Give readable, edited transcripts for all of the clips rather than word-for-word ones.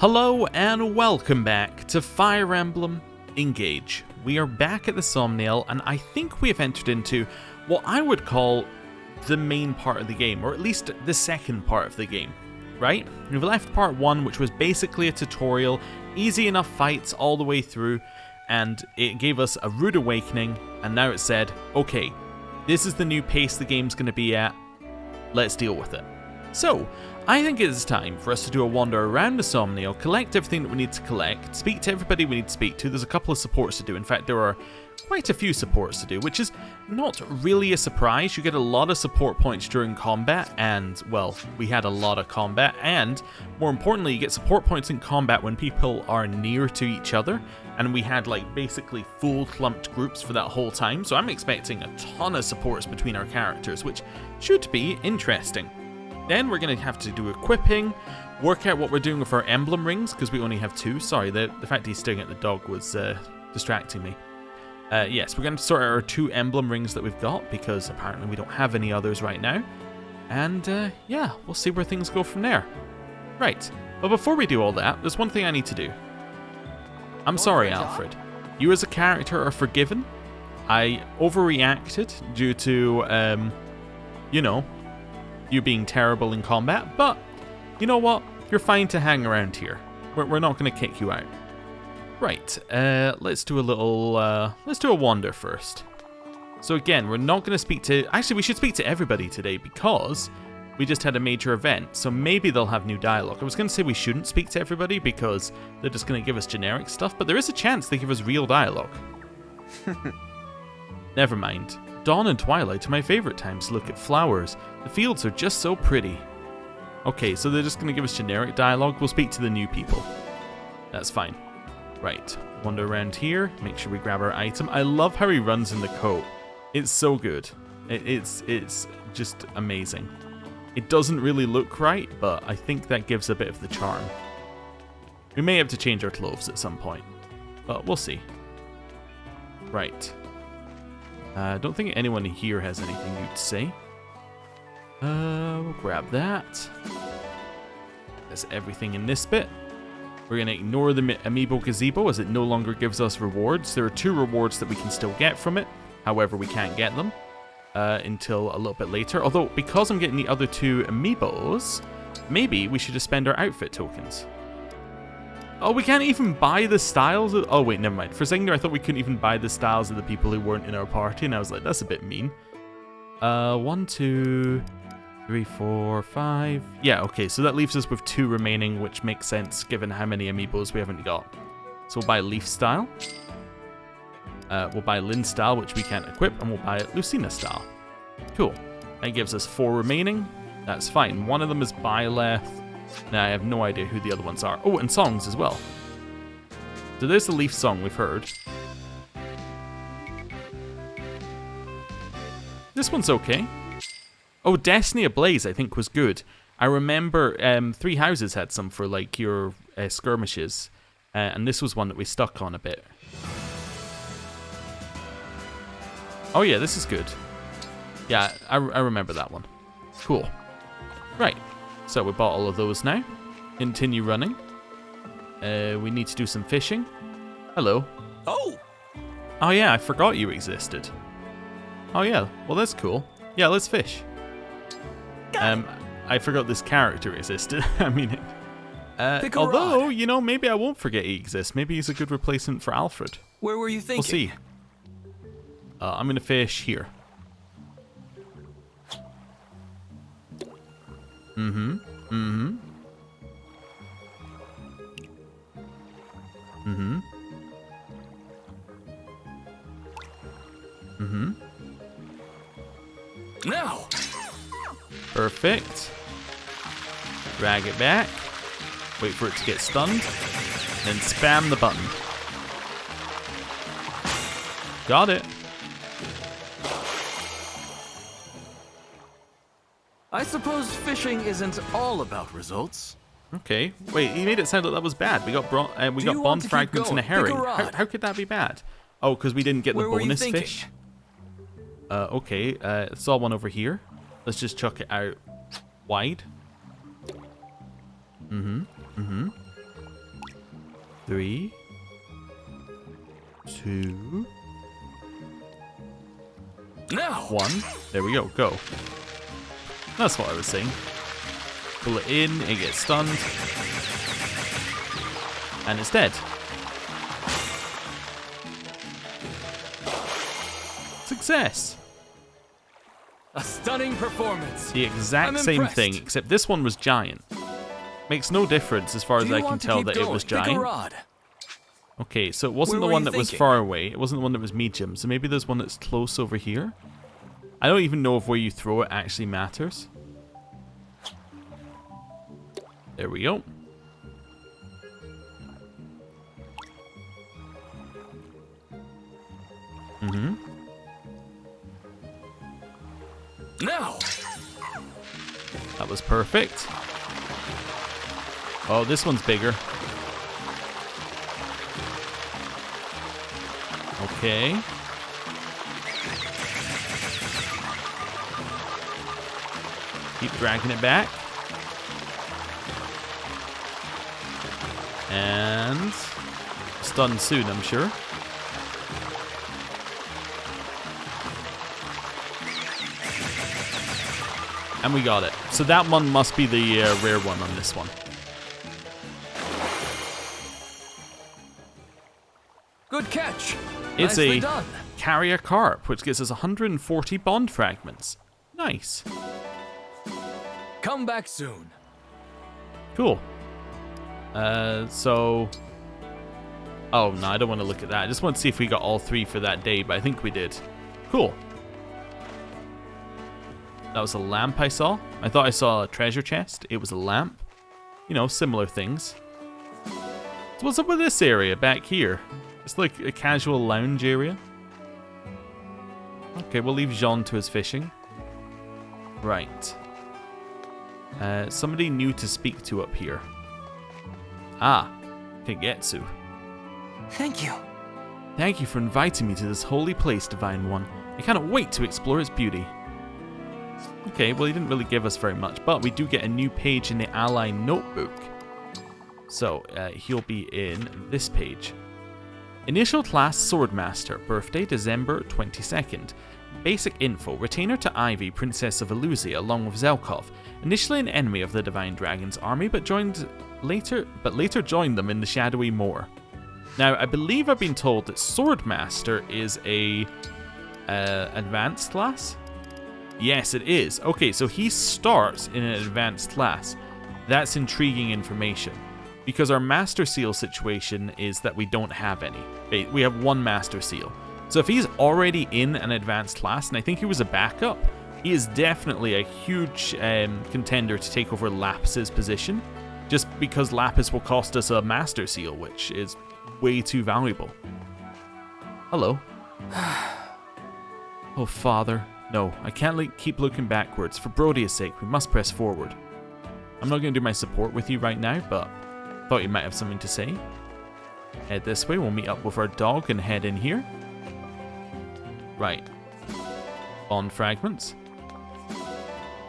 Hello and welcome back to Fire Emblem Engage. We are back at the Somniel, and I think we have entered into what I would call the main part of the game, or at least the second part of the game, right? We've left part 1, which was basically a tutorial, easy enough fights all the way through, and it gave us a rude awakening, and now it said, okay, this is the new pace the game's going to be at, let's deal with it. So, I think it is time for us to do a wander around the Somniel, collect everything that we need to collect, speak to everybody we need to speak to. There's a couple of supports to do. In fact, there are quite a few supports to do, which is not really a surprise. You get a lot of support points during combat, and, well, we had a lot of combat, and, more importantly, you get support points in combat when people are near to each other, and we had, like, basically full clumped groups for that whole time, so I'm expecting a ton of supports between our characters, which should be interesting. Then we're going to have to do equipping, work out what we're doing with our emblem rings, because we only have 2. Sorry, the fact he's staring at the dog was distracting me. Yes, we're going to sort out our 2 emblem rings that we've got, because apparently we don't have any others right now. And yeah, we'll see where things go from there. Right, but before we do all that, there's one thing I need to do. I'm sorry, Alfred. You as a character are forgiven. I overreacted due to, you know, you being terrible in combat, but you know what? You're fine to hang around here. We're not going to kick you out. Right, let's do a little, let's do a wander first. So again, we're not going to speak to, actually we should speak to everybody today because we just had a major event, so maybe they'll have new dialogue. I was going to say we shouldn't speak to everybody because they're just going to give us generic stuff, but there is a chance they give us real dialogue. Never mind. Dawn and twilight are my favorite times to look at flowers. The fields are just so pretty. Okay, so they're just going to give us generic dialogue. We'll speak to the new people. That's fine. Right, wander around here. Make sure we grab our item. I love how he runs in the coat. It's so good. It's just amazing. It doesn't really look right, but I think that gives a bit of the charm. We may have to change our clothes at some point, but we'll see. Right. I don't think anyone here has anything new to say. We'll grab that. There's everything in this bit. We're going to ignore the Amiibo Gazebo as it no longer gives us rewards. There are 2 rewards that we can still get from it. However, we can't get them until a little bit later. Although, because I'm getting the other 2 Amiibos, maybe we should just spend our outfit tokens. Oh, we can't even buy the styles of... Oh, wait, never mind. For a second there, I thought we couldn't even buy the styles of the people who weren't in our party, and I was like, that's a bit mean. 1, 2, 3, 4, 5... Yeah, okay, so that leaves us with 2 remaining, which makes sense given how many amiibos we haven't got. So we'll buy Leaf style. We'll buy Lynn style, which we can't equip, and we'll buy Lucina style. Cool. That gives us 4 remaining. That's fine. One of them is Byleth. Now I have no idea who the other ones are. Oh, and songs as well. So there's the Leaf song we've heard. This one's okay. Oh, Destiny Ablaze I think was good. I remember 3 Houses had some for like your skirmishes. And this was one that we stuck on a bit. Oh yeah, this is good. Yeah, I remember that one. Cool. Right. So we bought all of those now. Continue running. We need to do some fishing. Hello. Oh! Oh yeah, I forgot you existed. Oh yeah, well that's cool. Yeah, let's fish. I forgot this character existed. I mean, although, you know, maybe I won't forget he exists. Maybe he's a good replacement for Alfred. Where were you thinking? We'll see. I'm gonna fish here. Mm-hmm. Mm-hmm. Mm-hmm. Mm-hmm. Now! Perfect. Drag it back. Wait for it to get stunned. Then spam the button. Got it. I suppose fishing isn't all about results. Okay. Wait, he made it sound like that was bad. We got bond fragments and a herring. How could that be bad? Oh, because we didn't get the bonus fish? Okay. Saw one over here. Let's just chuck it out wide. Mm-hmm. Mm-hmm. 3, 2, Now! 1. There we go. Go. That's what I was saying. Pull it in, it gets stunned. And it's dead. Success! A stunning performance. The exact I'm same impressed. thing, except this one was giant. Makes no difference as far as Do you I can want to tell keep that it going? was Pick a giant. rod. Okay, so it wasn't Where the were one you that was thinking? far away. It wasn't the one that was medium. So maybe there's one that's close over here. I don't even know if where you throw it actually matters. There we go. Mm-hmm. Now! That was perfect. Oh, this one's bigger. Okay. Keep dragging it back. And stun soon, I'm sure. And we got it. So that one must be the rare one on this one. Good catch. It's Nicely a done. carrier carp, which gives us 140 bond fragments. Nice. Come back soon. Cool. So... Oh, no, I don't want to look at that. I just want to see if we got all 3 for that day, but I think we did. Cool. That was a lamp I saw. I thought I saw a treasure chest. It was a lamp. You know, similar things. So what's up with this area back here? It's like a casual lounge area. Okay, we'll leave Jean to his fishing. Right. Somebody new to speak to up here. Ah, Kagetsu. Thank you. Thank you for inviting me to this holy place, Divine One. I cannot wait to explore its beauty. Okay, well, he didn't really give us very much, but we do get a new page in the Ally Notebook. So, he'll be in this page. Initial class Swordmaster, birthday December 22nd. Basic info, retainer to Ivy, Princess of Elusia, along with Zelkov. Initially an enemy of the Divine Dragon's army, but later joined them in the Shadowy Moor. Now, I believe I've been told that Swordmaster is a advanced class? Yes, it is. Okay, so he starts in an advanced class. That's intriguing information. Because our Master Seal situation is that we don't have any. We have one Master Seal. So if he's already in an advanced class, and I think he was a backup, he is definitely a huge contender to take over Lapis' position. Just because Lapis will cost us a Master Seal, which is way too valuable. Hello. Oh, Father. No, I can't keep looking backwards. For Brodia's sake, we must press forward. I'm not going to do my support with you right now, but thought you might have something to say. Head this way, we'll meet up with our dog and head in here. Right. Bond fragments.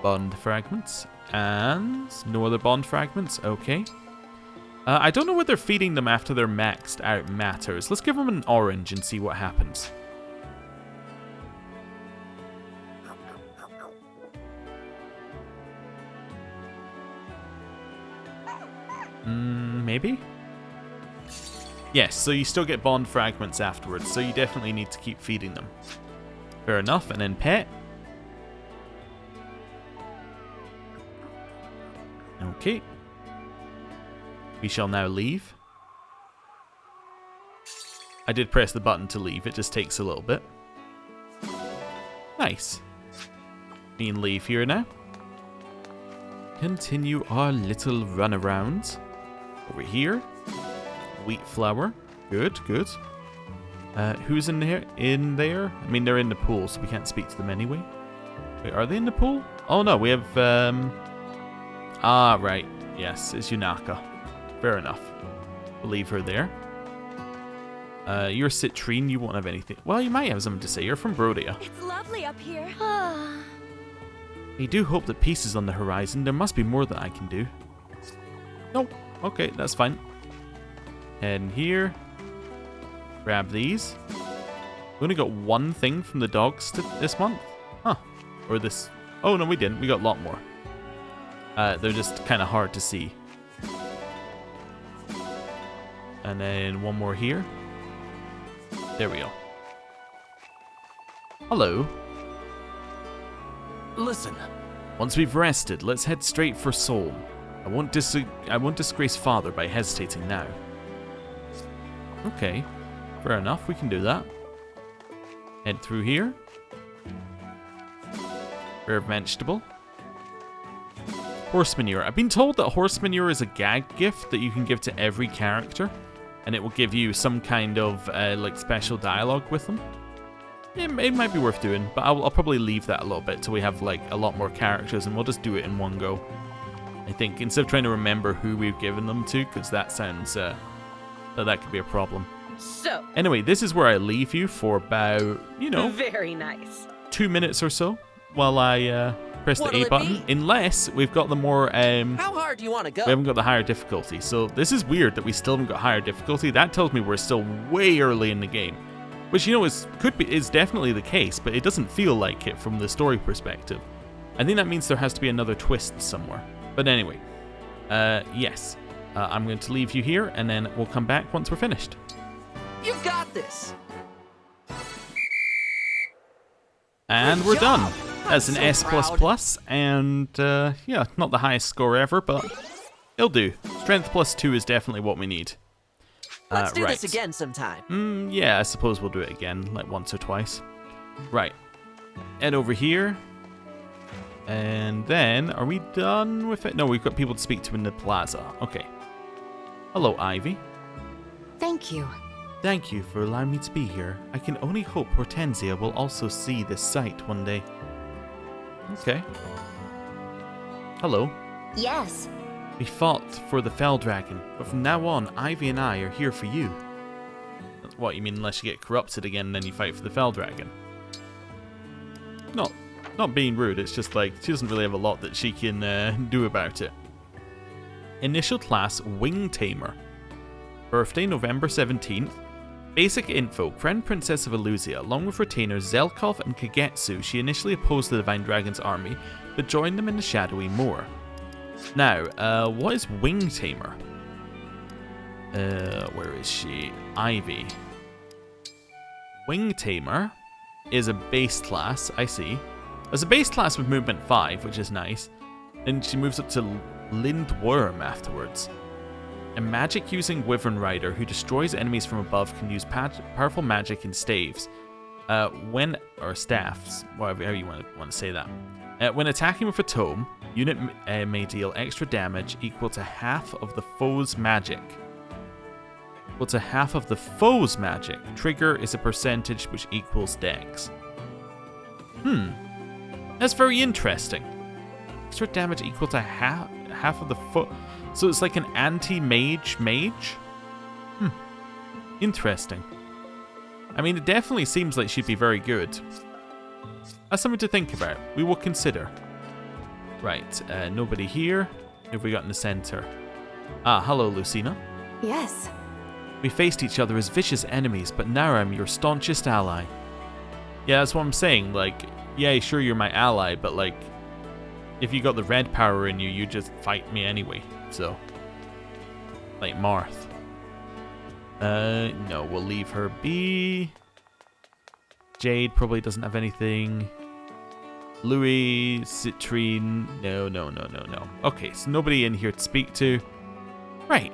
Bond fragments. And no other bond fragments. Okay. I don't know whether feeding them after they're maxed out matters. Let's give them an orange and see what happens. Maybe? Yes, so you still get bond fragments afterwards, so you definitely need to keep feeding them. Fair enough, and then pet. Okay. We shall now leave. I did press the button to leave, it just takes a little bit. Nice. We can leave here now. Continue our little runaround. Over here. Wheat flour. Good, good. Who's in there? In there? I mean, they're in the pool, so we can't speak to them anyway. Wait, are they in the pool? Oh no, we have, Ah, right. Yes, it's Yunaka. Fair enough. We'll leave her there. You're Citrine, you won't have anything. Well, you might have something to say. You're from Brodia. It's lovely up here. I do hope that peace is on the horizon. There must be more that I can do. Nope. Okay, that's fine. Head in here. Grab these. We only got one thing from the dogs this month. Huh. Or this... Oh, no, we didn't. We got a lot more. They're just kind of hard to see. And then one more here. There we go. Hello. Listen. Once we've rested, let's head straight for Seoul. I won't disgrace Father by hesitating now. Okay. Fair enough, we can do that. Head through here. Rare vegetable. Horse manure. I've been told that horse manure is a gag gift that you can give to every character, and it will give you some kind of like special dialogue with them. It might be worth doing, but I'll probably leave that a little bit till we have like a lot more characters, and we'll just do it in one go. I think instead of trying to remember who we've given them to, because that sounds that could be a problem. So. Anyway, this is where I leave you for about, you know, Very nice. 2 minutes or so while I press the A button. Unless we've got the more. How hard do you want to go? We haven't got the higher difficulty, so this is weird that we still haven't got higher difficulty. That tells me we're still way early in the game, which, you know, is definitely the case, but it doesn't feel like it from the story perspective. I think that means there has to be another twist somewhere. But anyway, yes, I'm going to leave you here, and then we'll come back once we're finished. You've got this. And Good we're done. job. That's an so S++, and yeah, not the highest score ever, but it'll do. Strength +2 is definitely what we need. Let's do right. this again sometime. Yeah, I suppose we'll do it again, like once or twice. Right. Head over here. And then, are we done with it? No, we've got people to speak to in the plaza. Okay. Hello, Ivy. Thank you. Thank you for allowing me to be here. I can only hope Hortensia will also see this sight one day. Okay. Hello. Yes. We fought for the Fell Dragon, but from now on, Ivy and I are here for you. What, you mean unless you get corrupted again and then you fight for the Fell Dragon? Not being rude, it's just like, she doesn't really have a lot that she can do about it. Initial class, Wing Tamer. Birthday, November 17th. Basic info, Crown Princess of Elusia, along with retainers Zelkov and Kagetsu, she initially opposed the Divine Dragon's army, but joined them in the Shadowy Moor. Now, what is Wing Tamer? Where is she? Ivy. Wing Tamer is a base class, I see. There's a base class with movement 5, which is nice. Then she moves up to Lindworm afterwards. A magic-using Wyvern Rider who destroys enemies from above can use powerful magic in staves. Or staffs, whatever you want to say that. When attacking with a tome, unit may deal extra damage equal to half of the foe's magic. Trigger is a percentage which equals dex. That's very interesting. Extra damage equal to half of the foe. So it's like an anti-mage mage? Interesting. I mean, it definitely seems like she'd be very good. That's something to think about. We will consider. Right, nobody here. Who have we got in the center? Ah, hello, Lucina. Yes. We faced each other as vicious enemies, but now I'm your staunchest ally. Yeah, that's what I'm saying. Like, yeah, sure, you're my ally, but like, if you got the red power in you, you just fight me anyway. So, like Marth. No, we'll leave her be. Jade probably doesn't have anything. Louis, Citrine, no. Okay, so nobody in here to speak to. Right.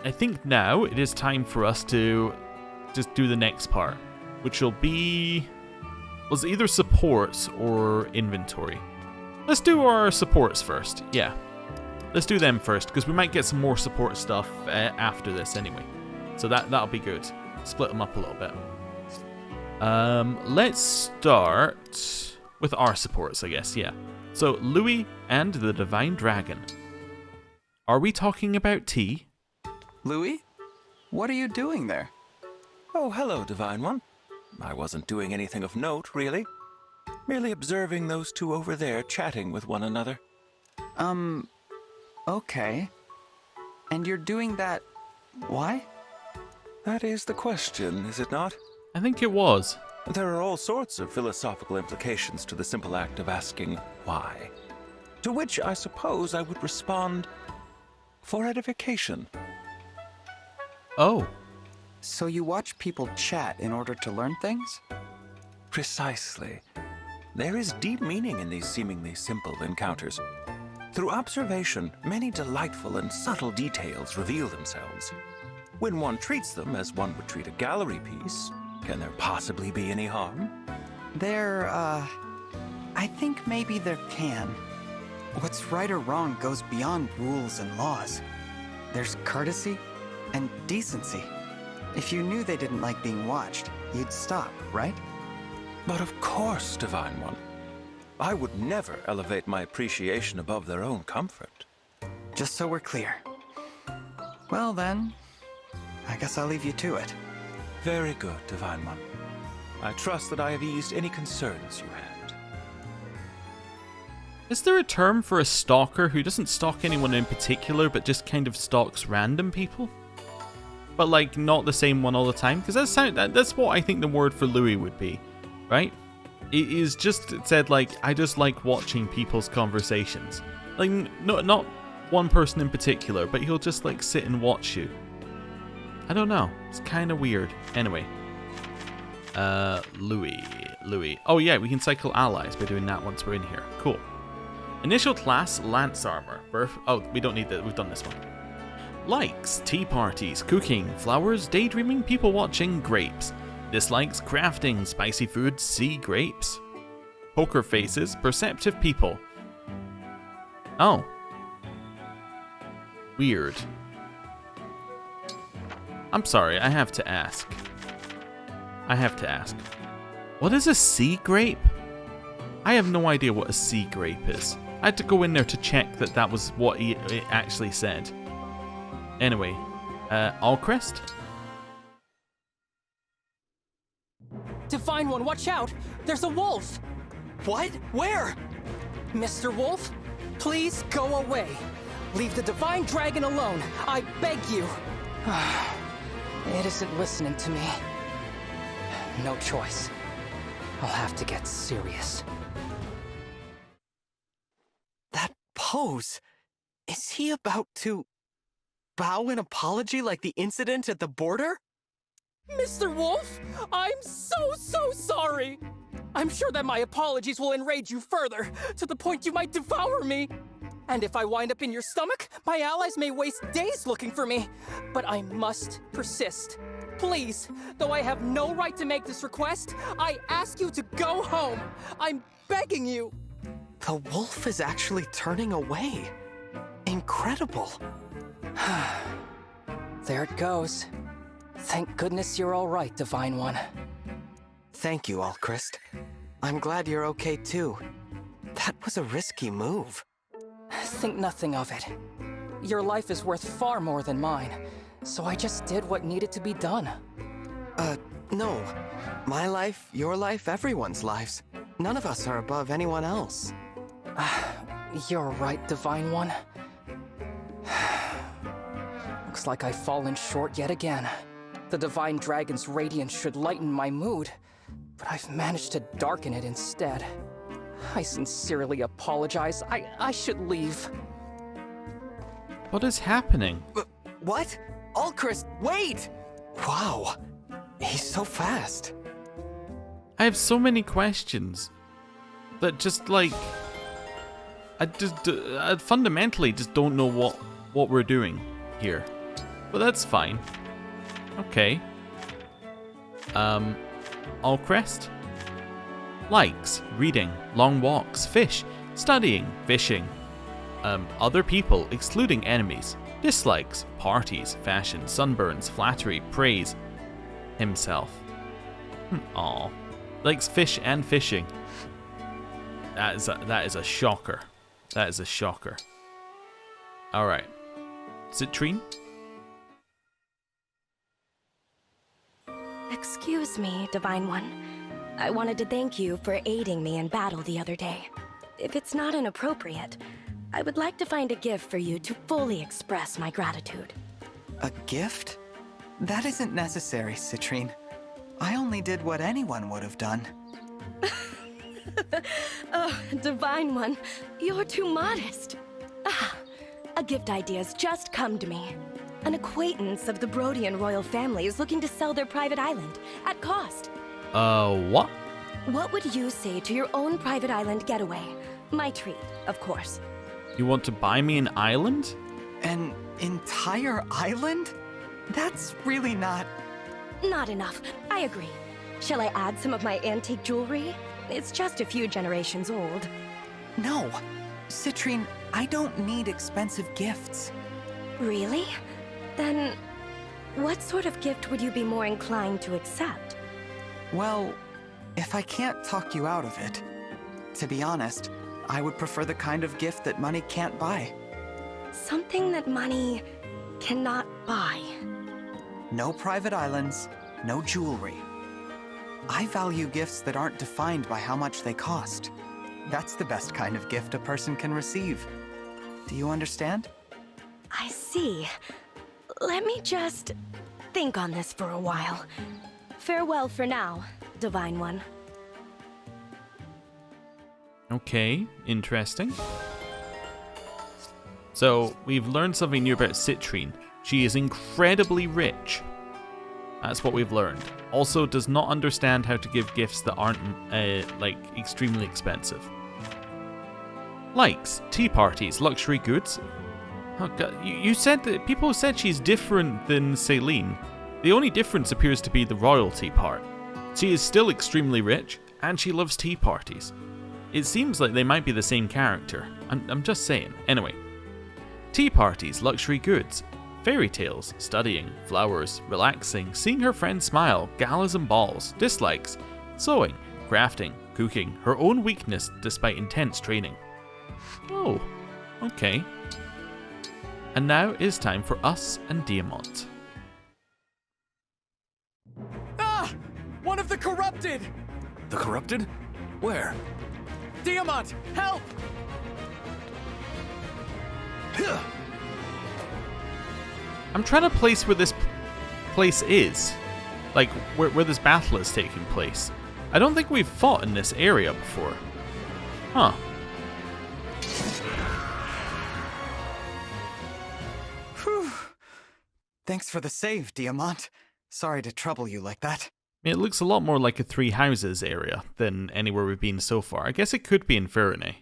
I think now it is time for us to just do the next part, which will be, was either supports or inventory. Let's do our supports first. Yeah. Let's do them first, because we might get some more support stuff after this anyway. So that'll be good. Split them up a little bit. Let's start with our supports, I guess, yeah. So, Louis and the Divine Dragon. Are we talking about tea? Louis? What are you doing there? Oh, hello, Divine One. I wasn't doing anything of note, really. Merely observing those two over there chatting with one another. Okay. And you're doing that... why? That is the question, is it not? I think it was. There are all sorts of philosophical implications to the simple act of asking why. To which I suppose I would respond, for edification. Oh. So you watch people chat in order to learn things? Precisely. There is deep meaning in these seemingly simple encounters. Through observation, many delightful and subtle details reveal themselves. When one treats them as one would treat a gallery piece, can there possibly be any harm? I think maybe there can. What's right or wrong goes beyond rules and laws. There's courtesy and decency. If you knew they didn't like being watched, you'd stop, right? But of course, Divine One. I would never elevate my appreciation above their own comfort. Just so we're clear. Well then, I guess I'll leave you to it. Very good, Divine One. I trust that I have eased any concerns you had. Is there a term for a stalker who doesn't stalk anyone in particular, but just kind of stalks random people? But like not the same one all the time? Because that's what I think the word for Louis would be, right? It is just said like, I just like watching people's conversations. Like, not one person in particular, but he'll just like sit and watch you. I don't know. It's kind of weird. Anyway. Louis. Oh yeah, we can cycle allies by doing that once we're in here. Cool. Initial class, Lance Armor. Oh, we don't need that. We've done this one. Likes, tea parties, cooking, flowers, daydreaming, people watching, grapes. Dislikes, crafting, spicy food, sea grapes. Poker faces, perceptive people. Oh. Weird. I'm sorry, I have to ask. What is a sea grape? I have no idea what a sea grape is. I had to go in there to check that that was what it actually said. Anyway, Allcrest? Divine One, watch out! There's a wolf! What? Where? Mr. Wolf, please go away. Leave the Divine Dragon alone. I beg you. It isn't listening to me. No choice. I'll have to get serious. That pose. Is he about to bow in apology like the incident at the border? Mr. Wolf, I'm so sorry. I'm sure that my apologies will enrage you further, to the point you might devour me. And if I wind up in your stomach, my allies may waste days looking for me. But I must persist. Please, though I have no right to make this request, I ask you to go home. I'm begging you. The wolf is actually turning away. Incredible. There it goes. Thank goodness you're all right, Divine One. Thank you, Alchrist. I'm glad you're okay too. That was a risky move. Think nothing of it. Your life is worth far more than mine, so I just did what needed to be done. No. My life, your life, everyone's lives. None of us are above anyone else. You're right, Divine One. Looks like I've fallen short yet again. The Divine Dragon's radiance should lighten my mood, but I've managed to darken it instead. I sincerely apologize. I should leave. What is happening? What? Alchrist, wait! Wow. He's so fast. I have so many questions that just like I fundamentally just don't know what we're doing here. But that's fine. Okay. Allcrest? Likes, reading, long walks, fish, studying, fishing. Other people, excluding enemies. Dislikes, parties, fashion, sunburns, flattery, praise. Himself. Aw. Likes fish and fishing. That is a shocker. That is a shocker. Alright. Citrine? Excuse me, Divine One. I wanted to thank you for aiding me in battle the other day. If it's not inappropriate, I would like to find a gift for you to fully express my gratitude. A gift? That isn't necessary, Citrine. I only did what anyone would have done. Oh, Divine One, you're too modest. Ah, a gift idea's just come to me. An acquaintance of the Brodian royal family is looking to sell their private island at cost. What? What would you say to your own private island getaway? My treat, of course. You want to buy me an island? An entire island? That's really not... Not enough. I agree. Shall I add some of my antique jewelry? It's just a few generations old. No. Citrine, I don't need expensive gifts. Really? Then, what sort of gift would you be more inclined to accept? Well, if I can't talk you out of it, to be honest, I would prefer the kind of gift that money can't buy. Something that money cannot buy. No private islands, no jewelry. I value gifts that aren't defined by how much they cost. That's the best kind of gift a person can receive. Do you understand? I see. Let me just think on this for a while. Farewell for now, Divine One. Okay, interesting. So, we've learned something new about Citrine. She is incredibly rich. That's what we've learned. Also, does not understand how to give gifts that aren't, like, extremely expensive. Likes, tea parties, luxury goods. Oh God, you said that people said she's different than Celine. The only difference appears to be the royalty part. She is still extremely rich, and she loves tea parties. It seems like they might be the same character. I'm just saying. Anyway. Tea parties, luxury goods. Fairy tales, studying, flowers, relaxing, seeing her friends smile, galas and balls, dislikes, sewing, crafting, cooking, her own weakness despite intense training. Oh, okay. And now it is time for us and Diamant. Ah! One of the corrupted! The corrupted? Where? Diamant, help! I'm trying to place where this place is. Like, where this battle is taking place. I don't think we've fought in this area before. Huh. Whew. Thanks for the save, Diamant. Sorry to trouble you like that. It looks a lot more like a Three Houses area than anywhere we've been so far. I guess it could be in Faraday.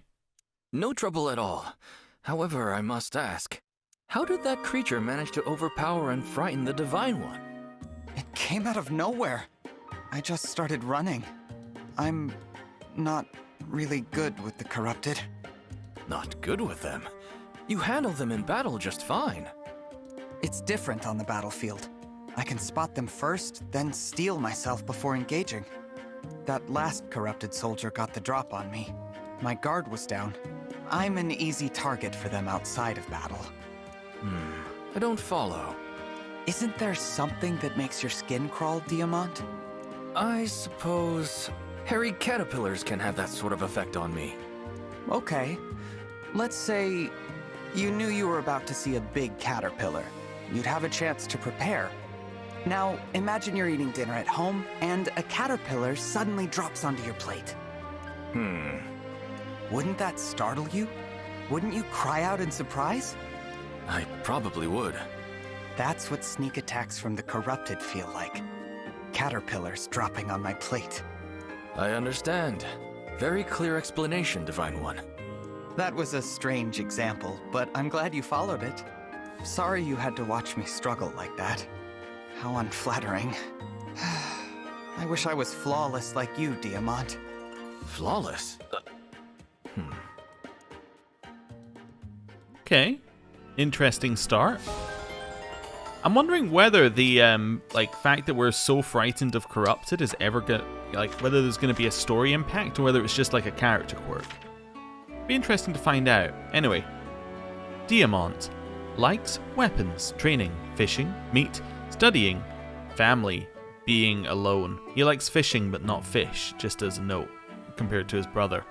No trouble at all. However, I must ask, how did that creature manage to overpower and frighten the Divine One? It came out of nowhere. I just started running. I'm not really good with the corrupted. Not good with them. You handle them in battle just fine. It's different on the battlefield. I can spot them first, then steel myself before engaging. That last corrupted soldier got the drop on me. My guard was down. I'm an easy target for them outside of battle. I don't follow. Isn't there something that makes your skin crawl, Diamant? I suppose hairy caterpillars can have that sort of effect on me. Okay. Let's say you knew you were about to see a big caterpillar. You'd have a chance to prepare. Now, imagine you're eating dinner at home, and a caterpillar suddenly drops onto your plate. Wouldn't that startle you? Wouldn't you cry out in surprise? I probably would. That's what sneak attacks from the corrupted feel like. Caterpillars dropping on my plate. I understand. Very clear explanation, Divine One. That was a strange example, but I'm glad you followed it. Sorry you had to watch me struggle like that. How unflattering. I wish I was flawless like you, Diamant. Flawless? Okay. Interesting start. I'm wondering whether the fact that we're so frightened of corrupted is ever gonna, whether there's gonna be a story impact or whether it's just like a character quirk. Be interesting to find out. Anyway, Diamant likes weapons, training, fishing, meat, studying, family, being alone. He likes fishing but not fish, just as a note, compared to his brother.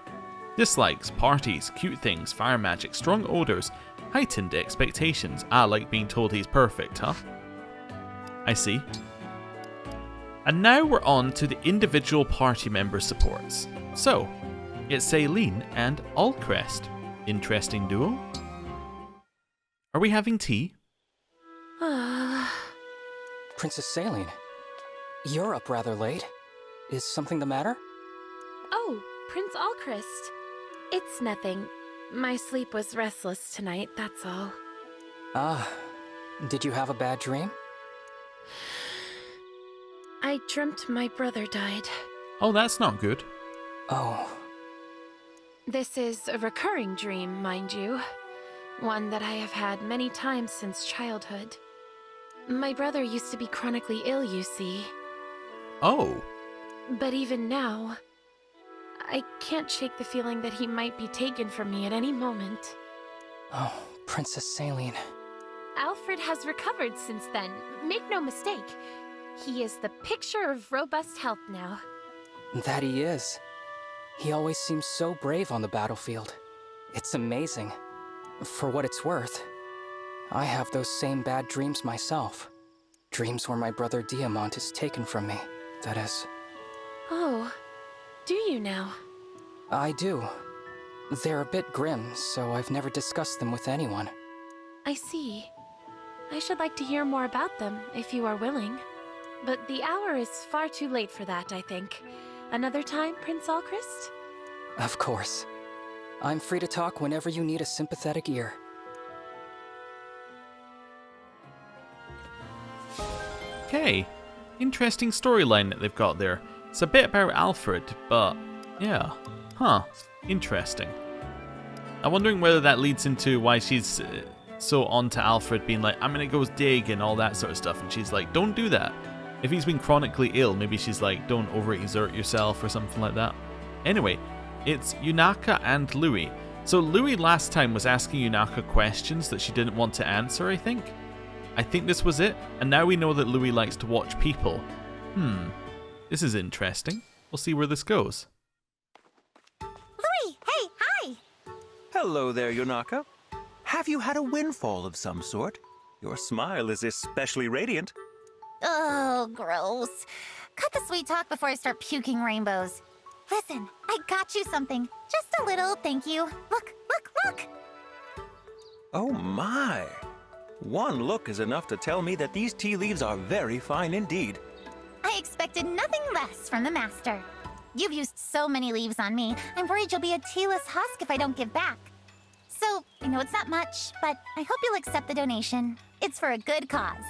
Dislikes parties, cute things, fire magic, strong odors, heightened expectations. Like being told he's perfect, huh? I see. And now we're on to the individual party member supports. So, it's Celine and Allcrest. Interesting duo. Are we having tea? Princess Celine, you're up rather late. Is something the matter? Oh, Prince Allcrest. It's nothing. My sleep was restless tonight, that's all. Ah, did you have a bad dream? I dreamt my brother died. Oh, that's not good. Oh, This is a recurring dream, mind you. One that I have had many times since childhood. My brother used to be chronically ill, you see. Oh. But even now, I can't shake the feeling that he might be taken from me at any moment. oh, Princess Celine. Alfred has recovered since then, make no mistake. He is the picture of robust health now. That he is. He always seems so brave on the battlefield. It's amazing. For what it's worth, I have those same bad dreams myself. Dreams where my brother Diamant is taken from me, that is. Oh, do you now? I do. They're a bit grim, so I've never discussed them with anyone. I see. I should like to hear more about them, if you are willing. But the hour is far too late for that, I think. Another time, Prince Allcrest? Of course. I'm free to talk whenever you need a sympathetic ear. Okay. Interesting storyline that they've got there. It's a bit about Alfred, but yeah. Huh. Interesting. I'm wondering whether that leads into why she's so onto Alfred being like, I'm gonna go dig and all that sort of stuff. And she's like, don't do that. If he's been chronically ill, maybe she's like, don't overexert yourself or something like that. Anyway, it's Yunaka and Louis. So Louis last time was asking Yunaka questions that she didn't want to answer, I think. I think this was it. And now we know that Louis likes to watch people. This is interesting. We'll see where this goes. Louis, hey, hi! Hello there, Yunaka. Have you had a windfall of some sort? Your smile is especially radiant. Oh, gross. Cut the sweet talk before I start puking rainbows. Listen, I got you something. Just a little, thank you. Look, look, look! Oh my! One look is enough to tell me that these tea leaves are very fine indeed. I expected nothing less from the master. You've used so many leaves on me, I'm worried you'll be a tealess husk if I don't give back. So, I know it's not much, but I hope you'll accept the donation. It's for a good cause.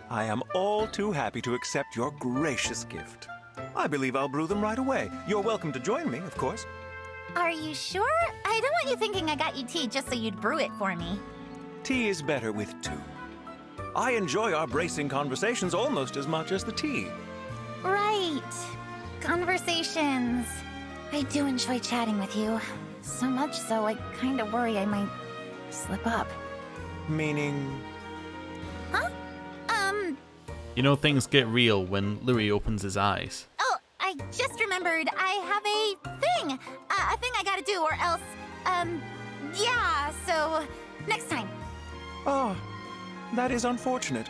I am all too happy to accept your gracious gift. I believe I'll brew them right away. You're welcome to join me, of course. Are you sure? I don't want you thinking I got you tea just so you'd brew it for me. Tea is better with two. I enjoy our bracing conversations almost as much as the tea. Right. Conversations. I do enjoy chatting with you. So much so, I kind of worry I might slip up. Meaning? Huh? You know, things get real when Louis opens his eyes. Oh, I just remembered I have a thing I gotta do, or else, yeah, so next time. Oh, that is unfortunate.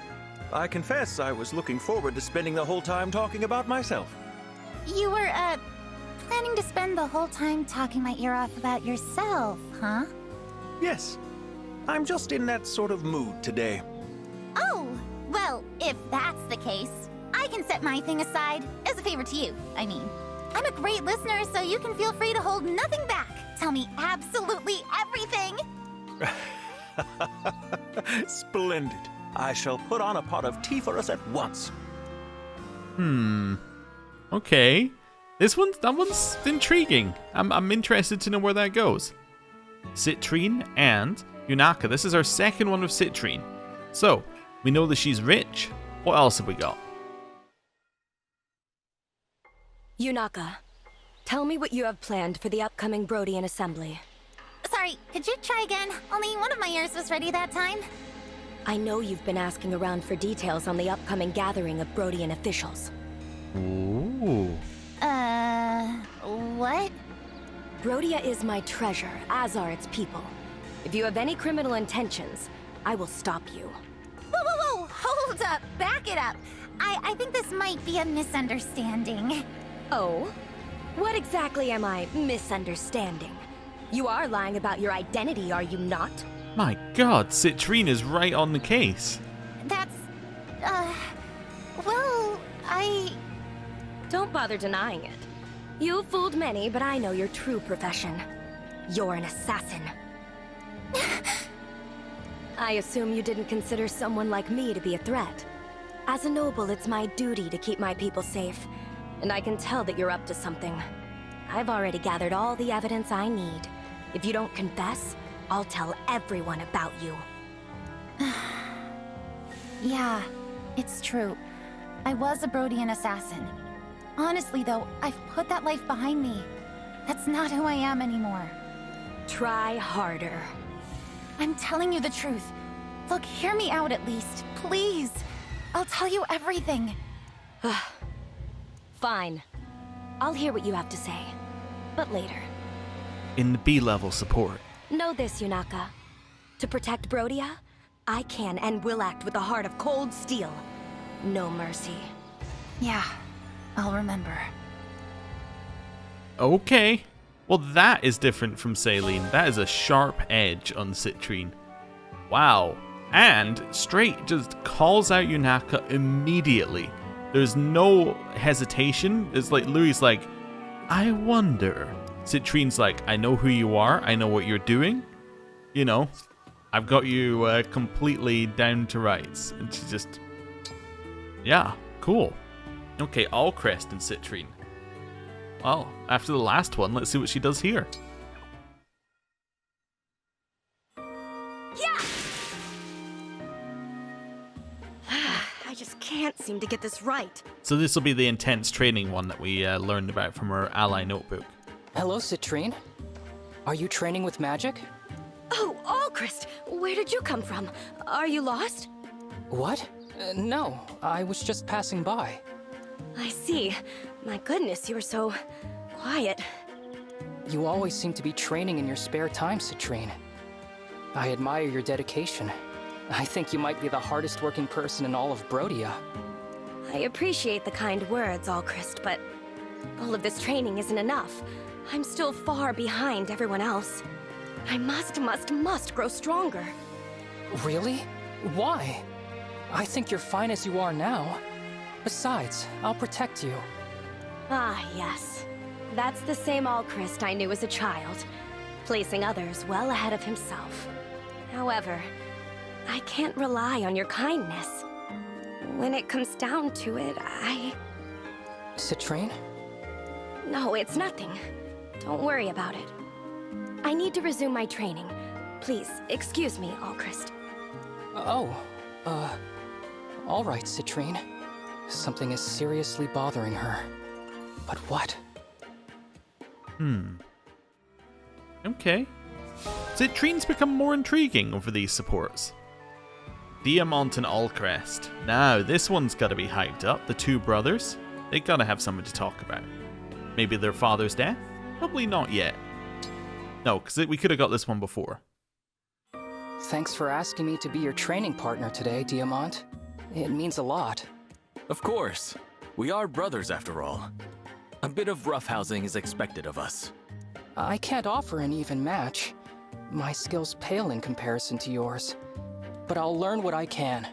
I confess I was looking forward to spending the whole time talking about myself. You were, planning to spend the whole time talking my ear off about yourself, huh? Yes, I'm just in that sort of mood today. Oh, well, if that's the case, I can set my thing aside as a favor to you. I mean, I'm a great listener, so you can feel free to hold nothing back. Tell me absolutely everything. Splendid. I shall put on a pot of tea for us at once. Okay. That one's intriguing. I'm interested to know where that goes. Citrine and Yunaka. This is our second one with Citrine. So, we know that she's rich. What else have we got? Yunaka, tell me what you have planned for the upcoming Brodian assembly. Sorry, could you try again? Only one of my ears was ready that time. I know you've been asking around for details on the upcoming gathering of Brodian officials. Ooh. What? Brodia is my treasure, as are its people. If you have any criminal intentions, I will stop you. Whoa, whoa, whoa! Hold up, back it up. I think this might be a misunderstanding. Oh? What exactly am I misunderstanding? You are lying about your identity, are you not? My god, Citrine is right on the case. That's, well, Don't bother denying it. You fooled many, but I know your true profession. You're an assassin. I assume you didn't consider someone like me to be a threat. As a noble, it's my duty to keep my people safe, and I can tell that you're up to something. I've already gathered all the evidence I need. If you don't confess, I'll tell everyone about you. Yeah, it's true. I was a Brodian assassin. Honestly, though, I've put that life behind me. That's not who I am anymore. Try harder. I'm telling you the truth. Look, hear me out at least, please. I'll tell you everything. Fine. I'll hear what you have to say. But later. In the B-level support. Know this, Yunaka. To protect Brodia, I can and will act with a heart of cold steel. No mercy. Yeah, I'll remember. Okay. Well, that is different from Saline. That is a sharp edge on Citrine. Wow. And straight just calls out Yunaka immediately. There's no hesitation. It's like Louis like, I wonder. Citrine's like, I know who you are. I know what you're doing. You know, I've got you completely down to rights. And she just, yeah, cool. Okay, Allcrest and Citrine. Well, after the last one, let's see what she does here. Yeah! I just can't seem to get this right. So this will be the intense training one that we learned about from our ally notebook. Hello, Citrine. Are you training with magic? Oh, Allcrest! Where did you come from? Are you lost? What? No, I was just passing by. I see. My goodness, you were so quiet. You always seem to be training in your spare time, Citrine. I admire your dedication. I think you might be the hardest working person in all of Brodia. I appreciate the kind words, Allcrest, but all of this training isn't enough. I'm still far behind everyone else. I must grow stronger. Really? Why? I think you're fine as you are now. Besides, I'll protect you. Ah, yes. That's the same Allcrest I knew as a child, placing others well ahead of himself. However, I can't rely on your kindness. When it comes down to it, Citrine? No, it's nothing. Don't worry about it. I need to resume my training. Please, excuse me, Allcrest. All right, Citrine. Something is seriously bothering her. But what? Okay. Citrine's become more intriguing over these supports. Diamant and Allcrest. Now, this one's gotta be hyped up. The two brothers. They gotta have something to talk about. Maybe their father's death? Probably not yet. No, because we could have got this one before. Thanks for asking me to be your training partner today, Diamant. It means a lot. Of course. We are brothers after all. A bit of roughhousing is expected of us. I can't offer an even match. My skills pale in comparison to yours. But I'll learn what I can.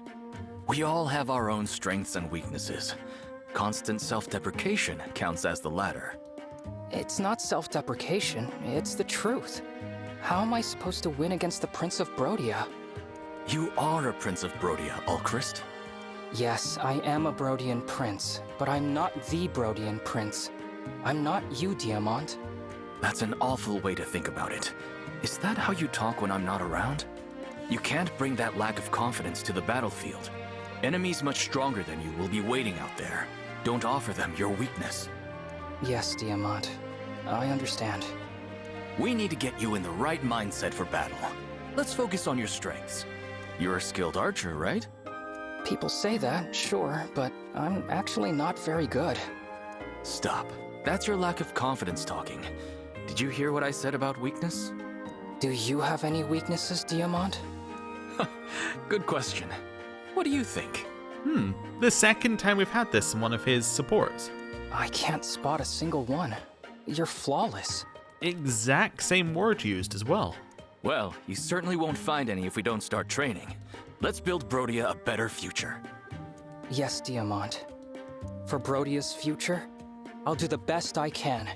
We all have our own strengths and weaknesses. Constant self-deprecation counts as the latter. It's not self-deprecation, it's the truth. How am I supposed to win against the Prince of Brodia? You are a Prince of Brodia, Allcrest. Yes, I am a Brodian prince, but I'm not the Brodian prince. I'm not you, Diamant. That's an awful way to think about it. Is that how you talk when I'm not around? You can't bring that lack of confidence to the battlefield. Enemies much stronger than you will be waiting out there. Don't offer them your weakness. Yes, Diamant. I understand. We need to get you in the right mindset for battle. Let's focus on your strengths. You're a skilled archer, right? People say that, sure, but I'm actually not very good. Stop. That's your lack of confidence talking. Did you hear what I said about weakness? Do you have any weaknesses, Diamant? Good question. What do you think? The second time we've had this in one of his supports. I can't spot a single one. You're flawless. Exact same word used as well. Well, you certainly won't find any if we don't start training. Let's build Brodia a better future. Yes, Diamant. For Brodia's future, I'll do the best I can.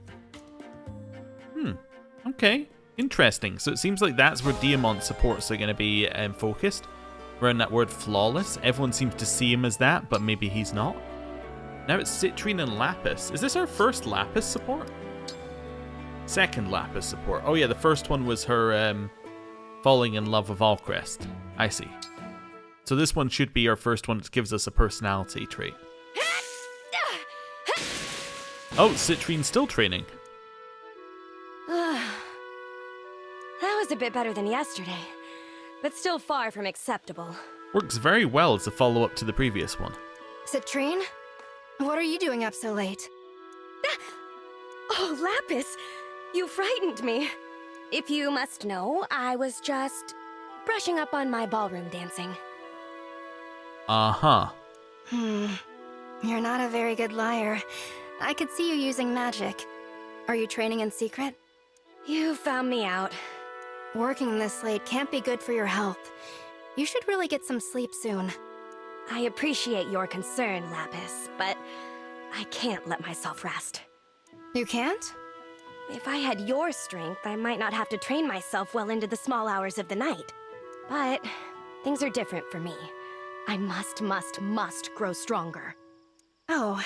Okay, interesting. So it seems like that's where Diamant supports are going to be focused. Around that word flawless. Everyone seems to see him as that, but maybe he's not. Now it's Citrine and Lapis. Is this our first Lapis support? Second Lapis support. Oh yeah, the first one was her falling in love with Alcrest. I see. So this one should be our first one that gives us a personality trait. Oh, Citrine's still training. That was a bit better than yesterday, but still far from acceptable. Works very well as a follow-up to the previous one. Citrine? What are you doing up so late? Oh, Lapis, you frightened me. If you must know, I was just brushing up on my ballroom dancing. Uh-huh. You're not a very good liar. I could see you using magic. Are you training in secret? You found me out. Working this late can't be good for your health. You should really get some sleep soon. I appreciate your concern, Lapis, but I can't let myself rest. You can't? If I had your strength, I might not have to train myself well into the small hours of the night. But things are different for me. I must grow stronger. Oh,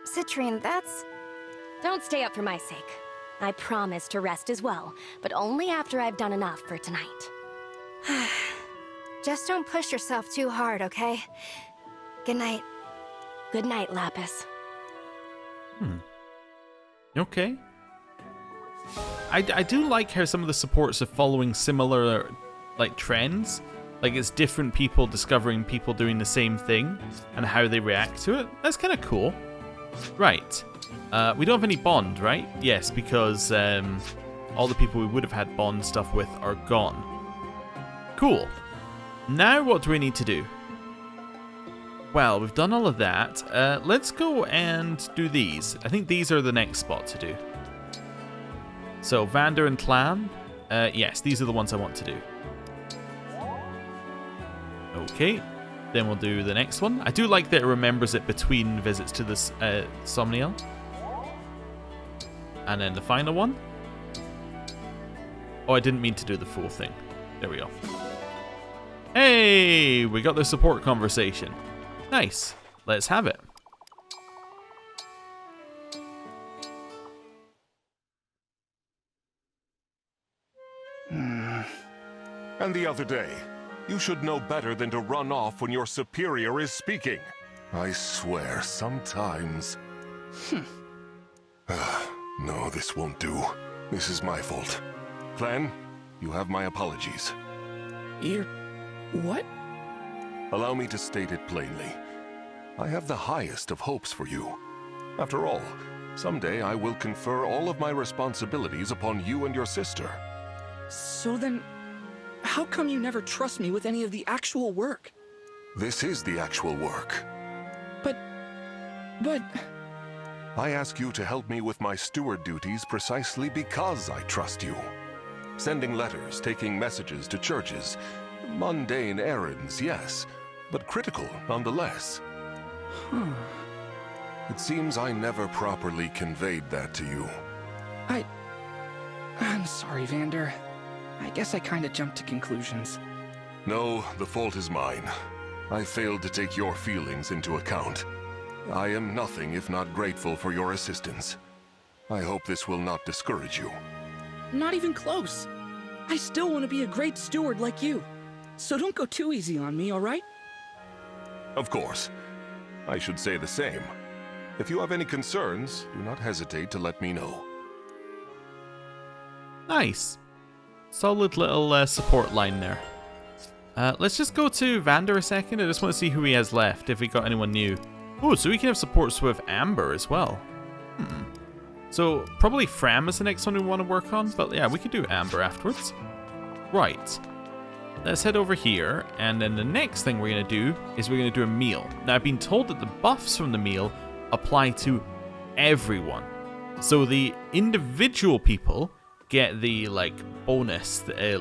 Citrine, that's... Don't stay up for my sake. I promise to rest as well, but only after I've done enough for tonight. Just don't push yourself too hard, okay? Good night. Good night, Lapis. Okay. I do like how some of the supports are following similar, like, trends. Like, it's different people discovering people doing the same thing and how they react to it. That's kind of cool. Right. We don't have any bond, right? Yes, because all the people we would have had bond stuff with are gone. Cool. Now what do we need to do? Well, we've done all of that. Let's go and do these. I think these are the next spot to do. So, Vander and Clan. Yes, these are the ones I want to do. Okay. Then we'll do the next one. I do like that it remembers it between visits to this Somniel. And then the final one. Oh, I didn't mean to do the full thing. There we go. Hey, we got the support conversation. Nice. Let's have it. And the other day, you should know better than to run off when your superior is speaking. I swear, sometimes... No, this won't do. This is my fault. Clan, you have my apologies. What? Allow me to state it plainly. I have the highest of hopes for you. After all, someday I will confer all of my responsibilities upon you and your sister. So then, how come you never trust me with any of the actual work? This is the actual work. But... I ask you to help me with my steward duties precisely because I trust you. Sending letters, taking messages to churches. Mundane errands, yes, but critical nonetheless. It seems I never properly conveyed that to you. I'm sorry, Vander. I guess I kinda jumped to conclusions. No, the fault is mine. I failed to take your feelings into account. I am nothing if not grateful for your assistance. I hope this will not discourage you. Not even close. I still want to be a great steward like you. So don't go too easy on me, alright? Of course. I should say the same. If you have any concerns, do not hesitate to let me know. Nice. Solid little support line there. Let's just go to Vander a second. I just want to see who he has left, if we got anyone new. Oh, so we can have supports with Amber as well. So, probably Fram is the next one we want to work on, but yeah, we could do Amber afterwards. Right. let's head over here, and then the next thing we're going to do is we're going to do a meal. Now, I've been told that the buffs from the meal apply to everyone. So the individual people get the, like, bonus, the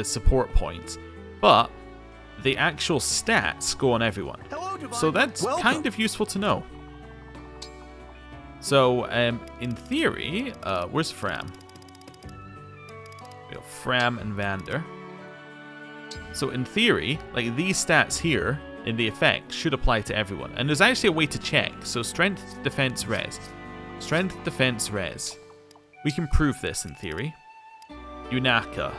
support points, but the actual stats go on everyone. So that's kind of useful to know. So, in theory, where's Fram? We have Fram and Vander. So in theory, like, these stats here in the effect should apply to everyone. And there's actually a way to check. So strength, defense, res. Strength, defense, res. We can prove this in theory. Yunaka.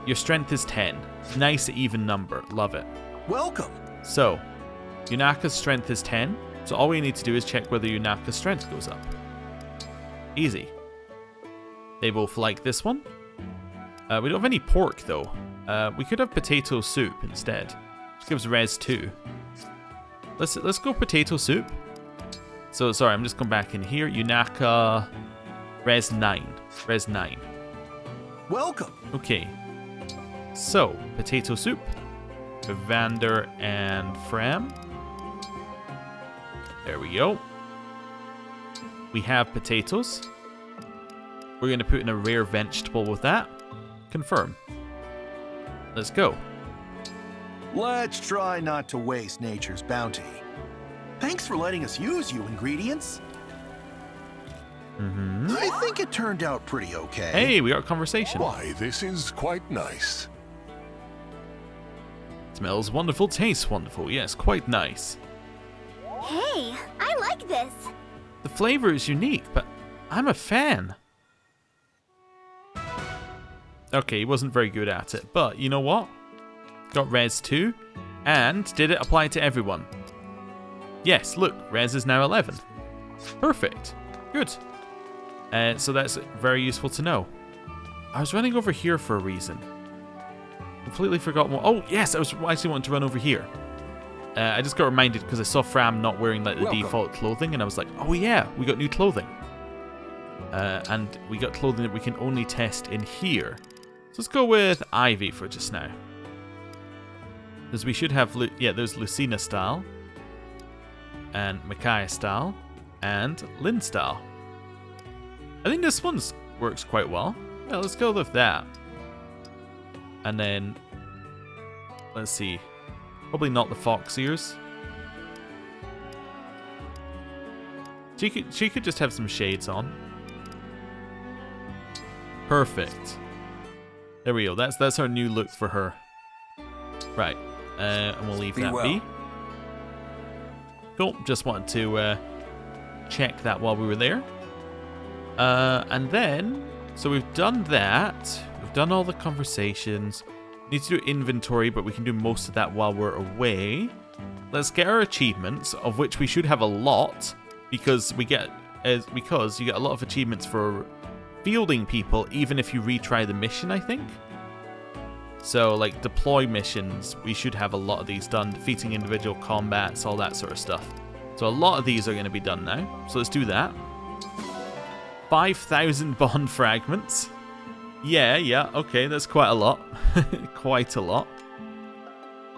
Your strength is 10. Nice even number. Love it. Welcome. So, Yunaka's strength is 10. So all we need to do is check whether Yunaka's strength goes up. Easy. They both like this one. We don't have any pork though. We could have potato soup instead. Which gives res 2. Let's go potato soup. So sorry, I'm just going back in here. Yunaka, res 9. Res 9. Welcome. Okay. So, potato soup. Vander and Fram. There we go. We have potatoes. We're going to put in a rare vegetable with that. Confirm. Let's go. Let's try not to waste nature's bounty. Thanks for letting us use you ingredients. I think it turned out pretty okay. Hey, we got a conversation. Why, this is quite nice. Smells wonderful, tastes wonderful. Yes, quite nice. Hey, I like this. The flavor is unique, but I'm a fan. Okay, he wasn't very good at it, but you know what? Got res 2, and did it apply to everyone? Yes, look, res is now 11. Perfect. Good. So that's very useful to know. I was running over here for a reason. Completely forgot what... Oh, yes, I was actually wanting to run over here. I just got reminded because I saw Fram not wearing like the default clothing, and I was like, oh yeah, we got new clothing. And we got clothing that we can only test in here. So let's go with Ivy for just now. Because we should have... there's Lucina style. And Micaiah style. And Lynn style. I think this one works quite well. Yeah, let's go with that. And then... let's see. Probably not the fox ears. She could just have some shades on. Perfect. There we go. That's our new look for her. Right. And we'll leave that be. Cool. Just wanted to check that while we were there. And then, so we've done that. We've done all the conversations. Need to do inventory, but we can do most of that while we're away. Let's get our achievements, of which we should have a lot, because you get a lot of achievements for fielding people, even if you retry the mission, I think. So, like, deploy missions, we should have a lot of these done. Defeating individual combats, all that sort of stuff. So a lot of these are going to be done now. So let's do that. 5,000 bond fragments. Yeah, okay, that's quite a lot. Quite a lot.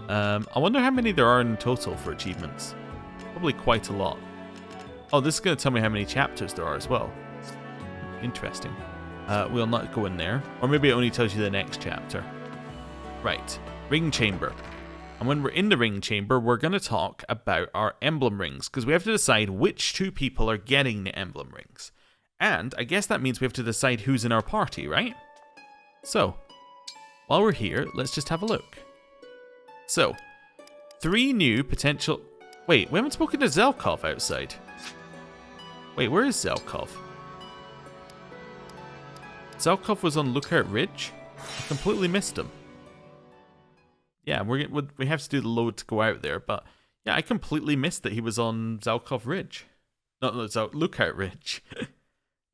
I wonder how many there are in total for achievements. Probably quite a lot. Oh, this is going to tell me how many chapters there are as well. Interesting. We'll not go in there. Or maybe it only tells you the next chapter. Right. Ring chamber. And when we're in the ring chamber, we're going to talk about our emblem rings, because we have to decide which two people are getting the emblem rings. And I guess that means we have to decide who's in our party, right? So, while we're here, let's just have a look. So, 3 new potential... Wait, we haven't spoken to Zelkov outside. Wait, where is Zelkov? Zelkov was on Lookout Ridge? I completely missed him. Yeah, we have to do the load to go out there, but yeah, I completely missed that he was on Zelkov Ridge. Not Lookout Ridge.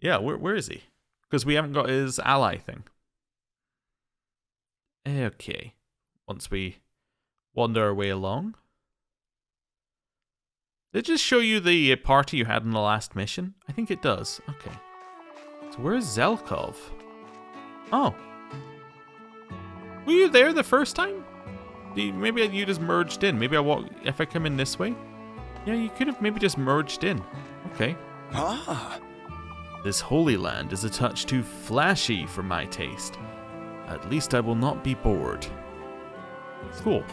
Yeah, where is he? Because we haven't got his ally thing. Okay. Once we wander our way along. Did it just show you the party you had in the last mission? I think it does. Okay. So where's Zelkov? Oh. Were you there the first time? Maybe you just merged in. Maybe if I come in this way? Yeah, you could have maybe just merged in. Okay. Ah. This Holy Land is a touch too flashy for my taste. At least I will not be bored. Cool.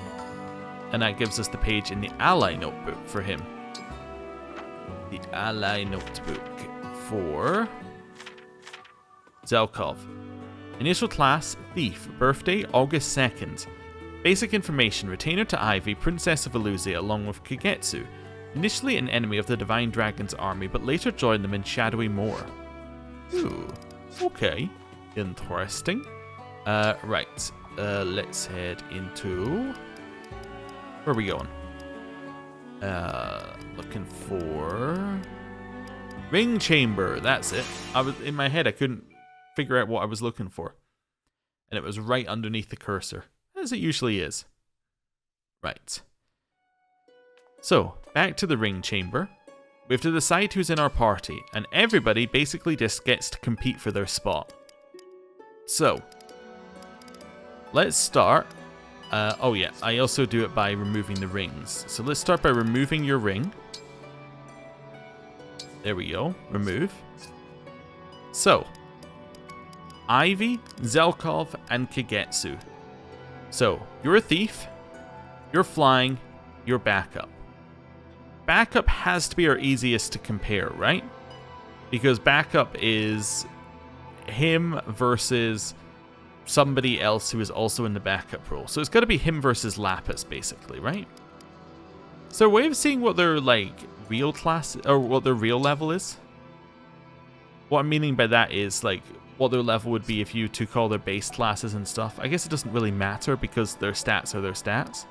And that gives us the page in the ally notebook for him. The ally notebook for Zelkov. Initial class, Thief. Birthday, August 2nd. Basic information, retainer to Ivy, Princess of Illusia, along with Kagetsu. Initially an enemy of the Divine Dragon's army, but later joined them in Shadowy Moor. Ooh, okay. Interesting. Right. Let's head into... Where are we going? Looking for... Ring Chamber, that's it. In my head, I couldn't figure out what I was looking for. And it was right underneath the cursor, as it usually is. Right. So, back to the Ring Chamber. We have to decide who's in our party, and everybody basically just gets to compete for their spot. So, let's start. Oh yeah, I also do it by removing the rings. So let's start by removing your ring. There we go, remove. So, Ivy, Zelkov, and Kagetsu. So, you're a thief, you're flying, you're backup. Backup has to be our easiest to compare, right? Because backup is him versus somebody else who is also in the backup role. So it's got to be him versus Lapis, basically, right? So a way of seeing what their, like, real class, or what their real level is? What I'm meaning by that is, like, what their level would be if you took all their base classes and stuff. I guess it doesn't really matter because their stats are their stats.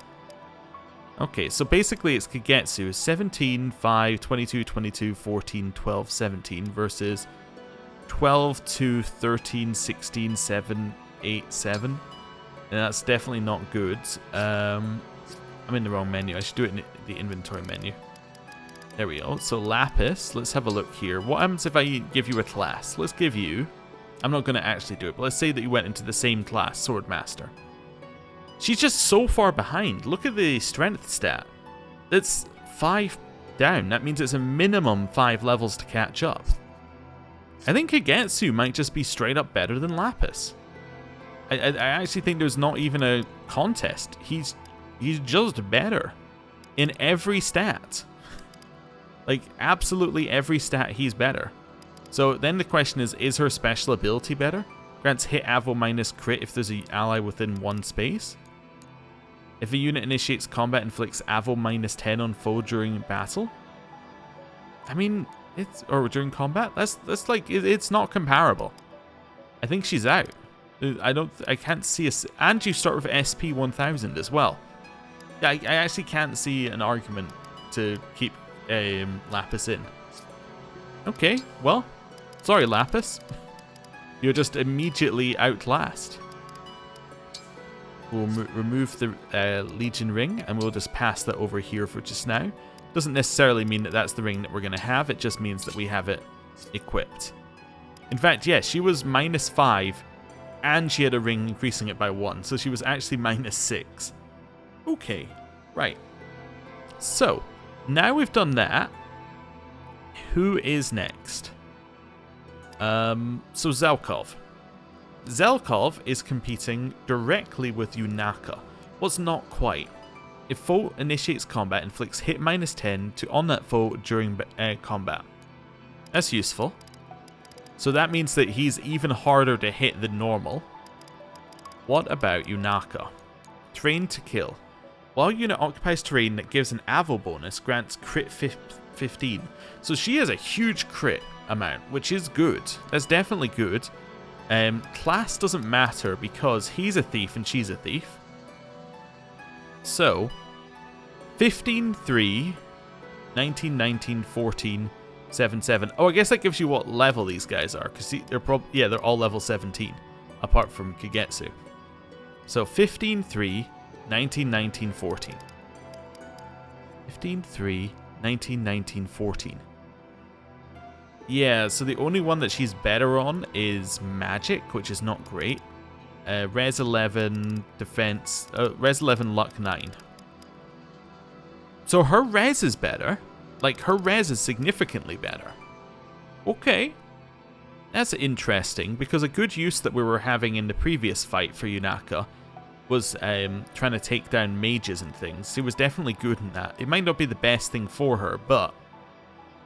Okay, so basically it's Kagetsu, 17, 5, 22, 22, 14, 12, 17 versus 12, 2, 13, 16, 7, 8, 7. And that's definitely not good. I'm in the wrong menu. I should do it in the inventory menu. There we go. So Lapis, let's have a look here. What happens if I give you a class? Let's give you... I'm not going to actually do it, but let's say that you went into the same class, Swordmaster. She's just so far behind. Look at the strength stat. It's 5 down. That means it's a minimum 5 levels to catch up. I think Kagetsu might just be straight up better than Lapis. I actually think there's not even a contest. He's just better in every stat. Like, absolutely every stat he's better. So then the question is her special ability better? Grants hit avo minus crit if there's an ally within one space. If a unit initiates combat, inflicts avo minus 10 on foe during battle. I mean, or during combat. That's like, it's not comparable. I think she's out. I can't see and you start with SP 1000 as well. Yeah, I actually can't see an argument to keep Lapis in. Okay, well, sorry Lapis. You're just immediately outclassed. We'll remove the Legion ring, and we'll just pass that over here for just now. Doesn't necessarily mean that that's the ring that we're going to have, it just means that we have it equipped. In fact, yeah, she was -5, and she had a ring increasing it by 1, so she was actually -6. Okay, right. So, now we've done that, who is next? So Zelkov. Zelkov is competing directly with Yunaka. What's not quite? If foe initiates combat, inflicts hit -10 on that foe during combat. That's useful. So that means that he's even harder to hit than normal. What about Yunaka? Train to kill. While unit occupies terrain that gives an avo bonus, grants crit 15. So she has a huge crit amount, which is good. That's definitely good. Class doesn't matter because he's a thief and she's a thief. So, 15, 3, 19, 19, 14, 7, 7. Oh, I guess that gives you what level these guys are, because they're all level 17, apart from Kagetsu. So 15, 3, 19, 19, 14. 15, 3, 19, 19, 14. Yeah, so the only one that she's better on is Magic, which is not great. Res 11, defense, Res 11, luck 9. So her res is better. Like, her res is significantly better. Okay. That's interesting, because a good use that we were having in the previous fight for Yunaka was trying to take down mages and things. She was definitely good in that. It might not be the best thing for her, but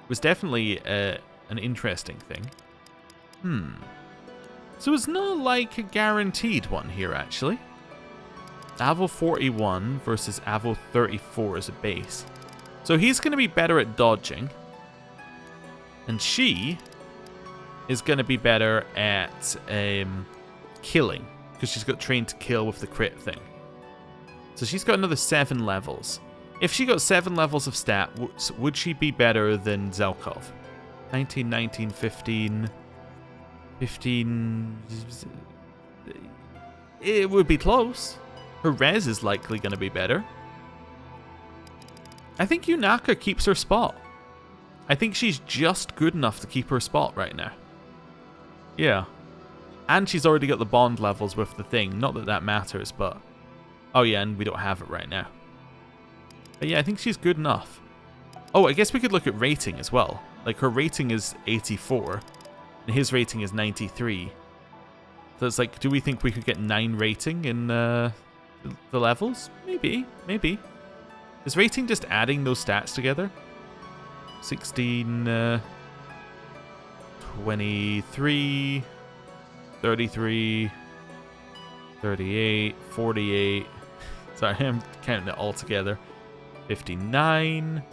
it was definitely an interesting thing. So it's not like a guaranteed one here, actually. Avo 41 versus Avo 34 as a base. So he's going to be better at dodging. And she is going to be better at killing, because she's got trained to kill with the crit thing. So she's got another 7 levels. If she got 7 levels of stat, would she be better than Zelkov? 19, 19, 15... 15... It would be close. Her res is likely going to be better. I think Yunaka keeps her spot. I think she's just good enough to keep her spot right now. Yeah. And she's already got the bond levels with the thing. Not that that matters, but... Oh yeah, and we don't have it right now. But yeah, I think she's good enough. Oh, I guess we could look at rating as well. Like, her rating is 84. And his rating is 93. So it's like, do we think we could get 9 rating in the levels? Maybe, maybe. Is rating just adding those stats together? 16, 23, 33, 38, 48. Sorry, I'm counting it all together. 59.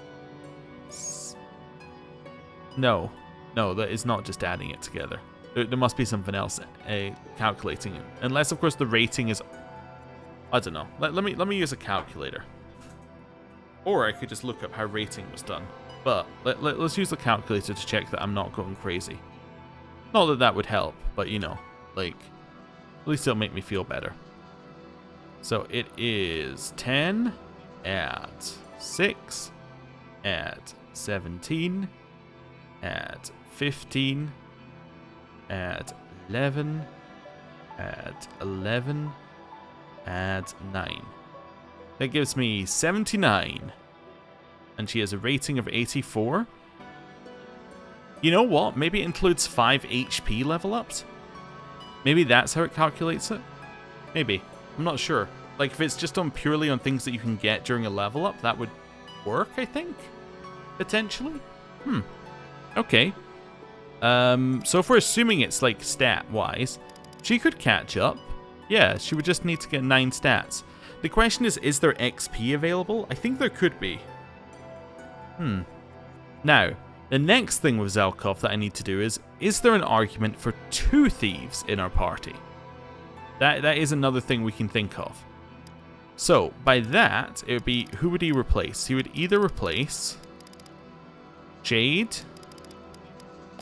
No, that is not just adding it together. There must be something else calculating it. Unless, of course, the rating is... I don't know. Let me use a calculator. Or I could just look up how rating was done. But let's use the calculator to check that I'm not going crazy. Not that that would help, but you know, like, at least it'll make me feel better. So it is 10 add 6 add 17 add 15 add 11 add 11 add 9. That gives me 79. And she has a rating of 84. You know what? Maybe it includes 5 HP level ups? Maybe that's how it calculates it? Maybe. I'm not sure. Like, if it's just purely on things that you can get during a level up, that would work, I think? Potentially? Okay. So if we're assuming it's, like, stat-wise, she could catch up. Yeah, she would just need to get 9 stats. The question is there XP available? I think there could be. Now, the next thing with Zelkov that I need to do is there an argument for 2 thieves in our party? That is another thing we can think of. So, by that, it would be, who would he replace? He would either replace Jade,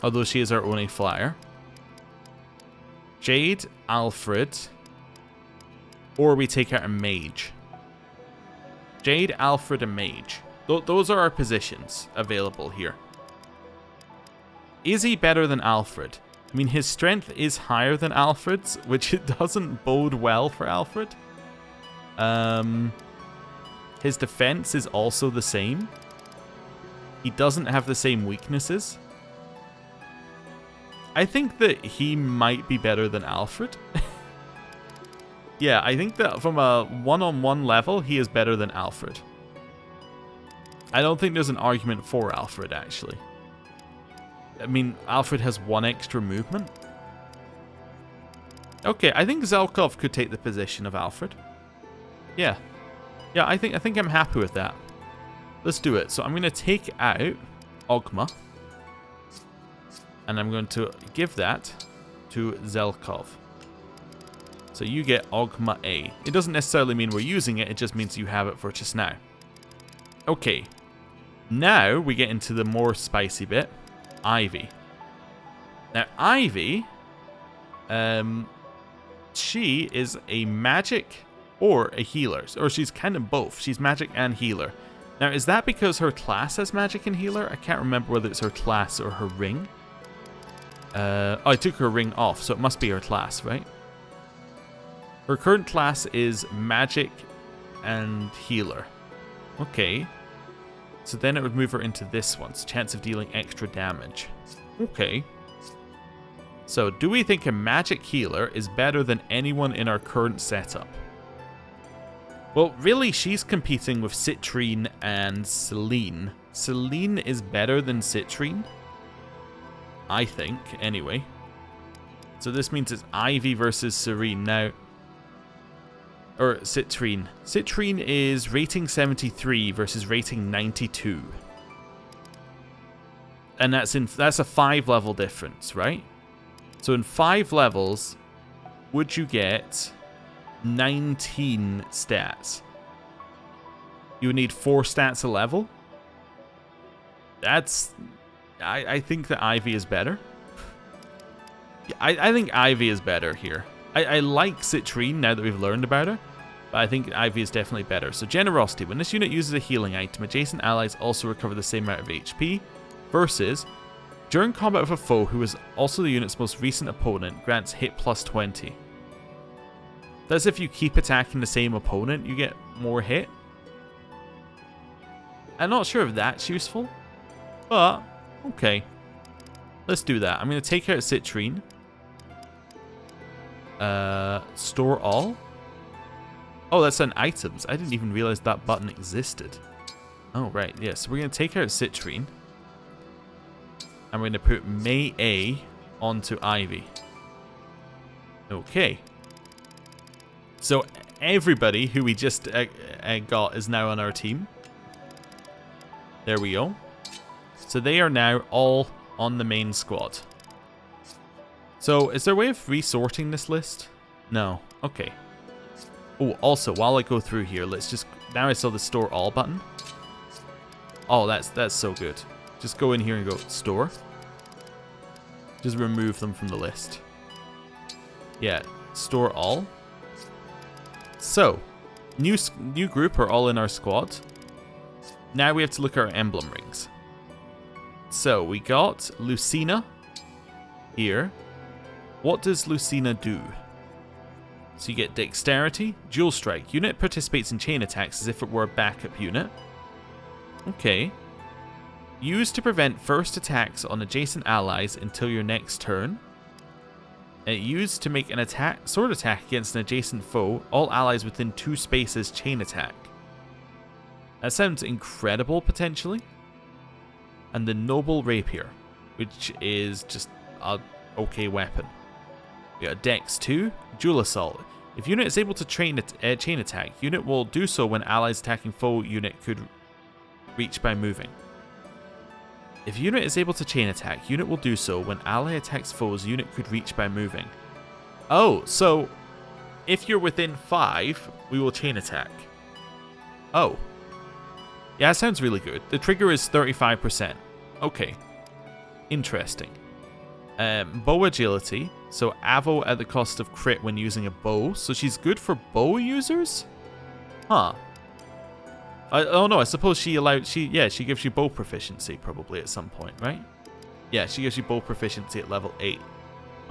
although she is our only flyer, Jade, Alfred, or we take out a mage. Jade, Alfred, and mage. Those are our positions available here. Is he better than Alfred? I mean, his strength is higher than Alfred's, which it doesn't bode well for Alfred. His defense is also the same. He doesn't have the same weaknesses. I think that he might be better than Alfred. Yeah, I think that from a one-on-one level, he is better than Alfred. I don't think there's an argument for Alfred, actually. I mean, Alfred has 1 extra movement. Okay, I think Zelkov could take the position of Alfred. Yeah. Yeah, I think I'm happy with that. Let's do it. So I'm going to take out Ogma. And I'm going to give that to Zelkov. So you get Ogma A. It doesn't necessarily mean we're using it, it just means you have it for just now. Okay. Now we get into the more spicy bit. Ivy. Now Ivy, she is a magic or a healer. Or she's kind of both. She's magic and healer. Now is that because her class has magic and healer? I can't remember whether it's her class or her ring. I took her ring off, so it must be her class, right? Her current class is Magic and Healer. Okay. So then it would move her into this one. So chance of dealing extra damage. Okay. So do we think a Magic Healer is better than anyone in our current setup? Well, really, she's competing with Citrine and Celine. Celine is better than Citrine. I think, anyway. So this means it's Ivy versus Serene. Now, or Citrine. Citrine is rating 73 versus rating 92. And that's a 5-level difference, right? So in 5 levels, would you get 19 stats? You would need 4 stats a level? I think that Ivy is better. I think Ivy is better here. I like Citrine now that we've learned about her, but I think Ivy is definitely better. So Generosity. When this unit uses a healing item, adjacent allies also recover the same amount of HP. Versus, during combat with a foe who is also the unit's most recent opponent, grants hit plus 20. That's if you keep attacking the same opponent, you get more hit. I'm not sure if that's useful, but okay. Let's do that. I'm going to take out Citrine. Store all. Oh, that's on items. I didn't even realize that button existed. Oh, right. Yes, yeah, so we're going to take out Citrine. I'm going to put May A onto Ivy. Okay. So everybody who we just got is now on our team. There we go. So they are now all on the main squad. So is there a way of resorting this list? No. Okay. Oh, also, while I go through here, let's just... Now I saw the store all button. Oh, that's so good. Just go in here and go store. Just remove them from the list. Yeah, store all. So, new group are all in our squad. Now we have to look at our emblem rings. So, we got Lucina here. What does Lucina do? So you get Dexterity, Dual Strike. Unit participates in chain attacks as if it were a backup unit. Okay. Used to prevent first attacks on adjacent allies until your next turn. Used to make an sword attack against an adjacent foe. All allies within 2 spaces chain attack. That sounds incredible, potentially. And the Noble Rapier, which is just a okay weapon. We got Dex 2, Dual Assault. If unit is able to chain attack, unit will do so when allies attacking foe unit could reach by moving. If unit is able to chain attack, unit will do so when ally attacks foes unit could reach by moving. Oh, so if you're within 5, we will chain attack. Oh. Yeah, that sounds really good. The trigger is 35%. Okay. Interesting. Bow agility. So Avo at the cost of crit when using a bow. So she's good for bow users? Huh. Oh no, I suppose she gives you bow proficiency probably at some point, right? Yeah, she gives you bow proficiency at level 8.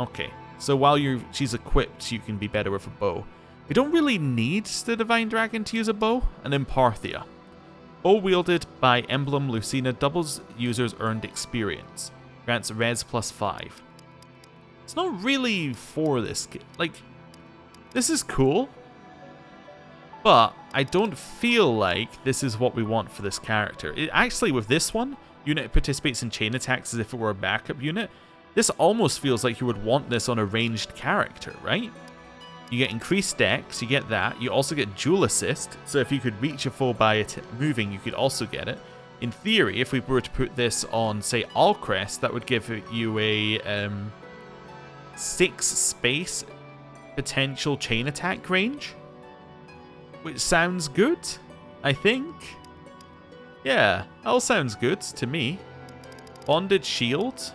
Okay. So while she's equipped, you can be better with a bow. We don't really need the Divine Dragon to use a bow. And then Parthia. Bow wielded by Emblem Lucina doubles users' earned experience. Grants res plus 5. It's not really for this. Like, this is cool. But I don't feel like this is what we want for this character. Actually, with this one, unit participates in chain attacks as if it were a backup unit. This almost feels like you would want this on a ranged character, right? You get increased dex, you get that. You also get dual assist, so if you could reach a foe by moving, you could also get it. In theory, if we were to put this on, say, Alcrest, that would give you a 6 space potential chain attack range. Which sounds good, I think. Yeah, all sounds good to me. Bonded Shield.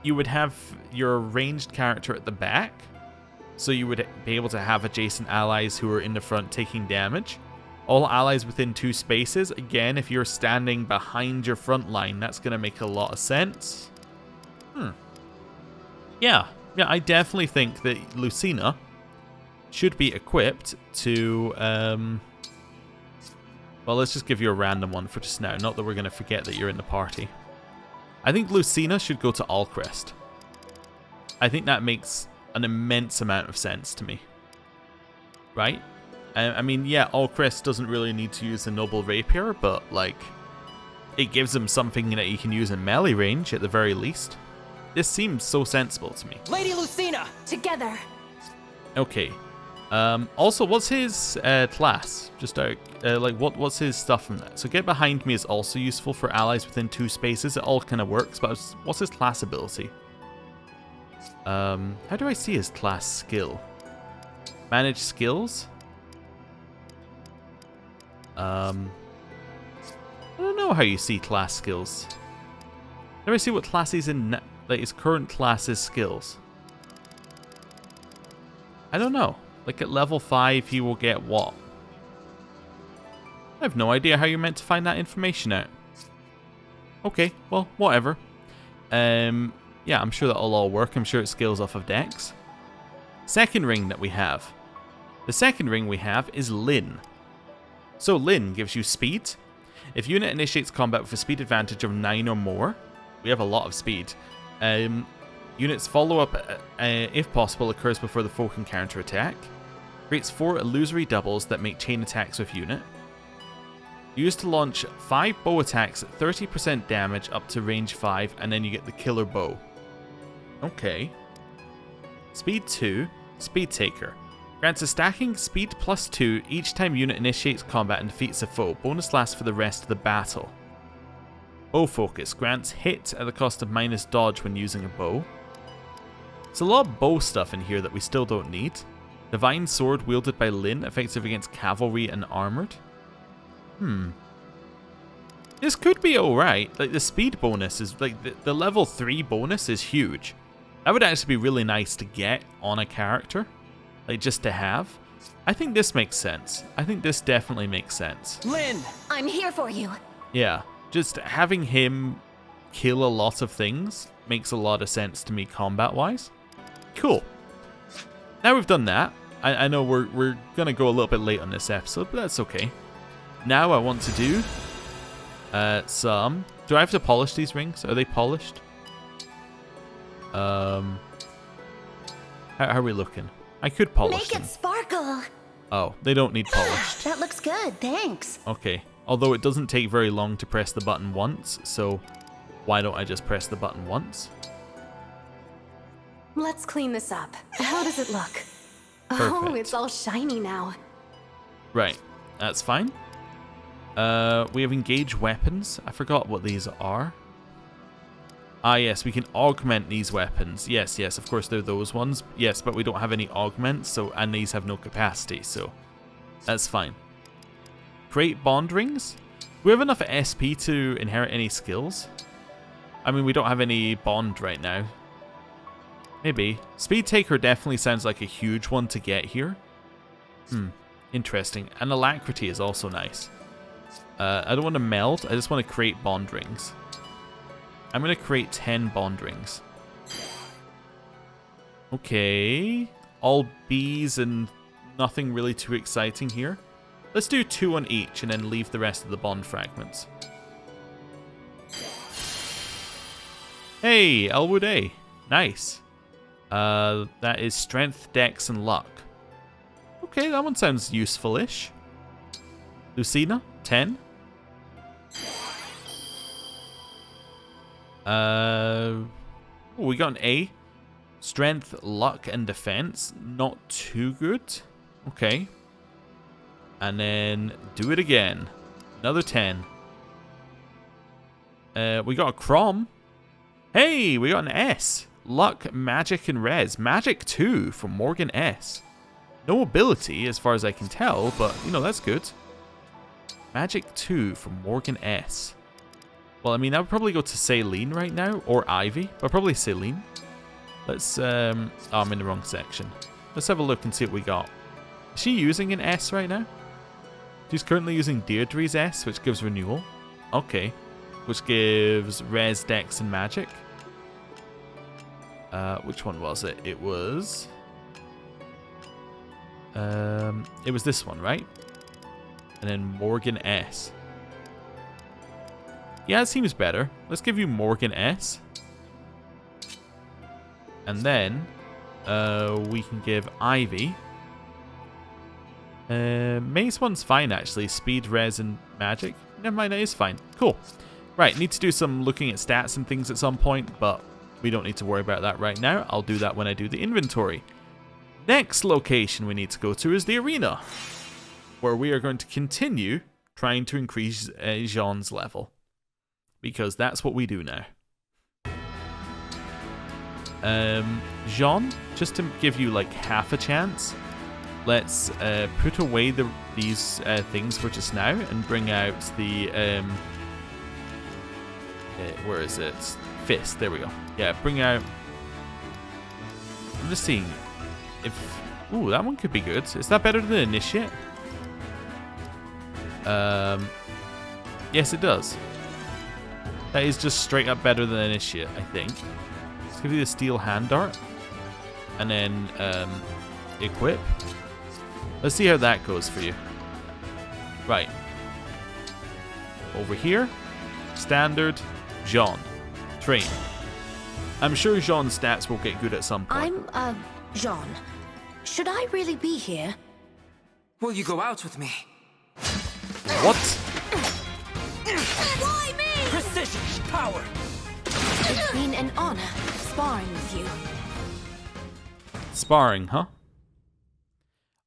You would have your ranged character at the back. So you would be able to have adjacent allies who are in the front taking damage. All allies within 2 spaces. Again, if you're standing behind your front line, that's going to make a lot of sense. Yeah, I definitely think that Lucina should be equipped to... well, let's just give you a random one for just now. Not that we're going to forget that you're in the party. I think Lucina should go to Alcrest. I think that makes an immense amount of sense to me. Right? I mean, yeah, Alcrest doesn't really need to use the Noble Rapier, but, like, it gives him something that he can use in melee range at the very least. This seems so sensible to me. Lady Lucina! Together. Okay. Also, what's his class? Just out, like, what's his stuff from that? So get behind me is also useful for allies within 2 spaces. It all kind of works, but what's his class ability? How do I see his class skill? Manage skills? I don't know how you see class skills. Let me see what class he's in, like his current class's skills. I don't know. Like at level 5 he will get what? I have no idea how you're meant to find that information out. Okay, well, whatever. Yeah, I'm sure that'll all work. I'm sure it scales off of Dex. Second ring that we have. The second ring we have is Lin. So Lin gives you speed. If unit initiates combat with a speed advantage of 9 or more, we have a lot of speed. Units follow-up, if possible, occurs before the foe can counter-attack. Creates 4 illusory doubles that make chain attacks with unit. Used to launch 5 bow attacks at 30% damage up to range 5, and then you get the killer bow. Okay. Speed 2, Speed Taker. Grants a stacking speed +2 each time unit initiates combat and defeats a foe. Bonus lasts for the rest of the battle. Bow Focus. Grants hit at the cost of minus dodge when using a bow. There's a lot of bow stuff in here that we still don't need. Divine Sword wielded by Lin, effective against cavalry and armored. This could be alright. Like the speed bonus is like the level 3 bonus is huge. That would actually be really nice to get on a character. Like just to have. I think this makes sense. I think this definitely makes sense. Lin! I'm here for you. Yeah. Just having him kill a lot of things makes a lot of sense to me combat-wise. Cool. Now we've done that. I know we're going to go a little bit late on this episode, but that's okay. Now I want to do some... Do I have to polish these rings? Are they polished? How are we looking? I could polish them. Make it sparkle. Oh, they don't need polished. That looks good, thanks. Okay. Although it doesn't take very long to press the button once, so why don't I just press the button once? Let's clean this up. How does it look? Perfect. Oh, it's all shiny now. Right. That's fine. We have engage weapons. I forgot what these are. Ah, yes, we can augment these weapons. Yes, of course they're those ones. Yes, but we don't have any augments, so and these have no capacity, so that's fine. Create bond rings. We have enough SP to inherit any skills. I mean, we don't have any bond right now. Maybe. Speed Taker definitely sounds like a huge one to get here. Interesting. And Alacrity is also nice. I don't want to meld. I just want to create bond rings. I'm going to create 10 bond rings. Okay. All Bs and nothing really too exciting here. Let's do 2 on each and then leave the rest of the bond fragments. Hey, Elwood A. Nice. That is Strength, Dex, and Luck. Okay, that one sounds useful-ish. Lucina, 10. We got an A. Strength, Luck, and Defense. Not too good. Okay. And then do it again. Another 10. We got a Crom. Hey, we got an S. Luck, Magic, and Res. Magic 2 from Morgan S. No ability as far as I can tell, but, you know, that's good. Magic 2 from Morgan S. Well, I mean, I would probably go to Celine right now, or Ivy, but probably Celine. Let's, oh, I'm in the wrong section. Let's have a look and see what we got. Is she using an S right now? She's currently using Deirdre's S, which gives renewal. Okay. Which gives Res, Dex, and Magic. Which one was it? It was... It was this one, right? And then Morgan S. Yeah, it seems better. Let's give you Morgan S. And then we can give Ivy. May's one's fine, actually. Speed, res, and magic. Never mind, that is fine. Cool. Right, need to do some looking at stats and things at some point, but we don't need to worry about that right now. I'll do that when I do the inventory. Next location we need to go to is the arena, where we are going to continue trying to increase Jean's level, because that's what we do now. Jean, just to give you like half a chance, let's put away these things for just now and bring out the where is it? Fist. There we go. Yeah, bring out. I'm just seeing if. Ooh, that one could be good. Is that better than Initiate? Yes, it does. That is just straight up better than Initiate, I think. Let's give you the Steel Hand Dart. And then equip. Let's see how that goes for you. Right. Over here. Standard. Jean. Train. I'm sure Jean's stats will get good at some point. I'm, Jean. Should I really be here? Will you go out with me? What? Why me? Precision, power. It's been an honor sparring with you. Sparring, huh?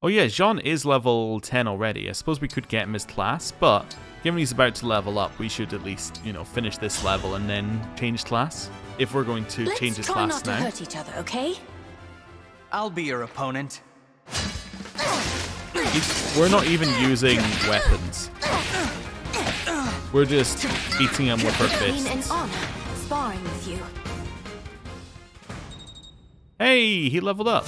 Oh yeah, Jean is level 10 already. I suppose we could get him as class, but given he's about to level up, we should at least, you know, finish this level and then change class. If we're going to change his class now. Let's try not to hurt each other, okay? I'll be your opponent. We're not even using weapons. We're just beating him with our fists. It's been an honor sparring with you. Hey, he leveled up.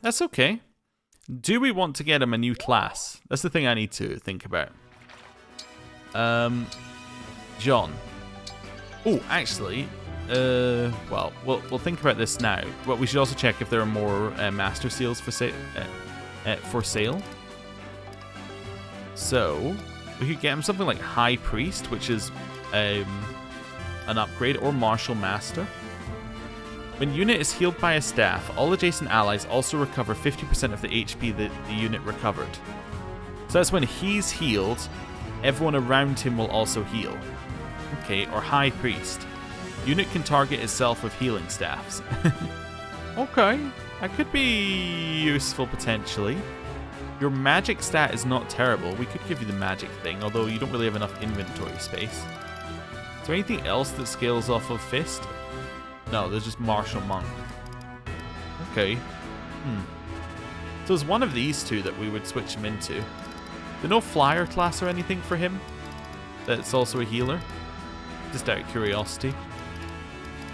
That's okay. Do we want to get him a new class? That's the thing I need to think about. John. Oh, actually, well, we'll think about this now. But we should also check if there are more master seals for sale. So we could get him something like High Priest, which is an upgrade, or Martial Master. When unit is healed by a staff, all adjacent allies also recover 50% of the HP that the unit recovered. So that's when he's healed, everyone around him will also heal. Okay, or High Priest. Unit can target itself with healing staffs. Okay, that could be useful potentially. Your magic stat is not terrible. We could give you the magic thing, although you don't really have enough inventory space. Is there anything else that scales off of Fist? No, there's just Martial Monk. Okay. So it's one of these two that we would switch him into. There's no Flyer class or anything for him that's also a healer? Just out of curiosity.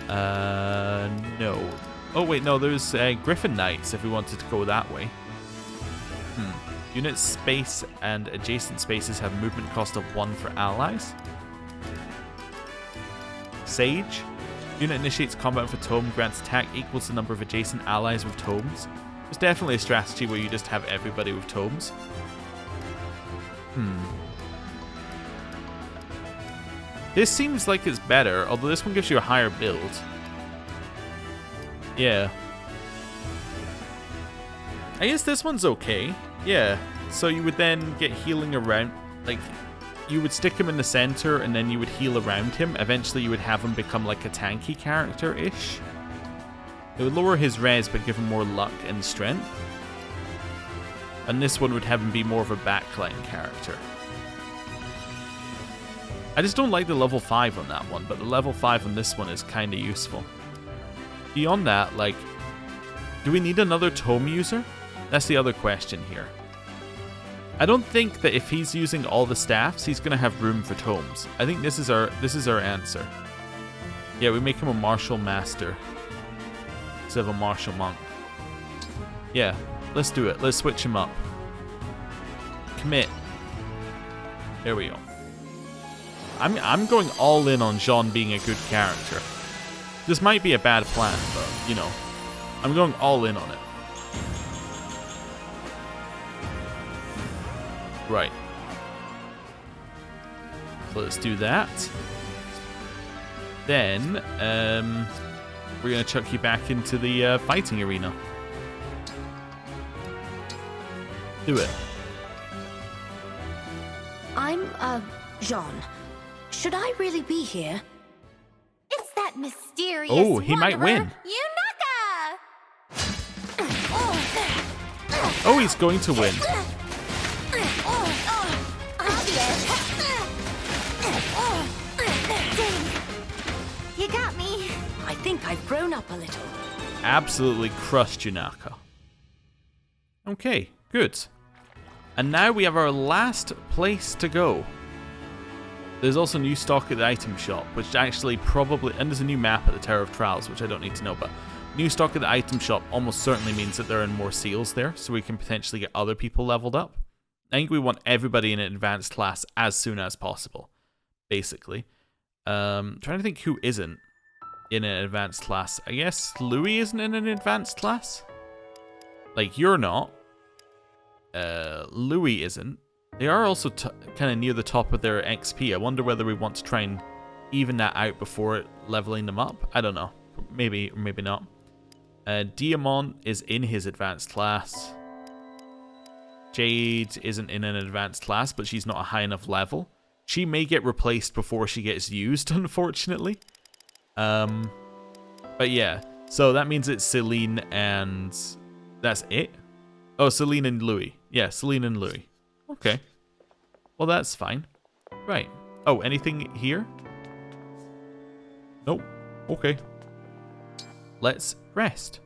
No. Oh wait, no, there's Griffin Knights if we wanted to go that way. Unit space and adjacent spaces have movement cost of 1 for allies. Sage. Unit initiates combat with a tome, grants attack equals the number of adjacent allies with tomes. There's definitely a strategy where you just have everybody with tomes. This seems like it's better, although this one gives you a higher build. Yeah. I guess this one's okay. Yeah. So you would then get healing around, like, you would stick him in the center and then you would heal around him. Eventually you would have him become like a tanky character-ish. It would lower his res but give him more luck and strength. And this one would have him be more of a backline character. I just don't like the level 5 on that one, but the level 5 on this one is kind of useful. Beyond that, like, do we need another tome user? That's the other question here. I don't think that if he's using all the staffs, he's going to have room for tomes. I think this is our answer. Yeah, we make him a Martial Master instead of a Martial Monk. Yeah, let's do it. Let's switch him up. Commit. There we go. I'm going all in on Jean being a good character. This might be a bad plan, but, you know, I'm going all in on it. Right. So let's do that. Then, we're going to chuck you back into the fighting arena. Do it. I'm, Jean. Should I really be here? It's that mysterious Oh, he might wanderer, win. Yunaka! Oh, he's going to win. You got me. I think I've grown up a little. Absolutely crushed Yunaka. Okay, good. And now we have our last place to go. There's also new stock at the item shop, which actually probably... And there's a new map at the Tower of Trials, which I don't need to know, but... New stock at the item shop almost certainly means that there are more seals there, so we can potentially get other people leveled up. I think we want everybody in an advanced class as soon as possible, basically. Trying to think who isn't in an advanced class. I guess Louis isn't in an advanced class? Like, you're not. Louis isn't. They are also kind of near the top of their XP. I wonder whether we want to try and even that out before leveling them up. I don't know. Maybe or maybe not. Diamond is in his advanced class. Jade isn't in an advanced class, but she's not a high enough level. She may get replaced before she gets used, unfortunately. But yeah, so that means it's Celine and... That's it? Oh, Celine and Louis. Yeah, Celine and Louis. Okay. Well, that's fine. Right. Oh, anything here? Nope. Okay. Let's rest.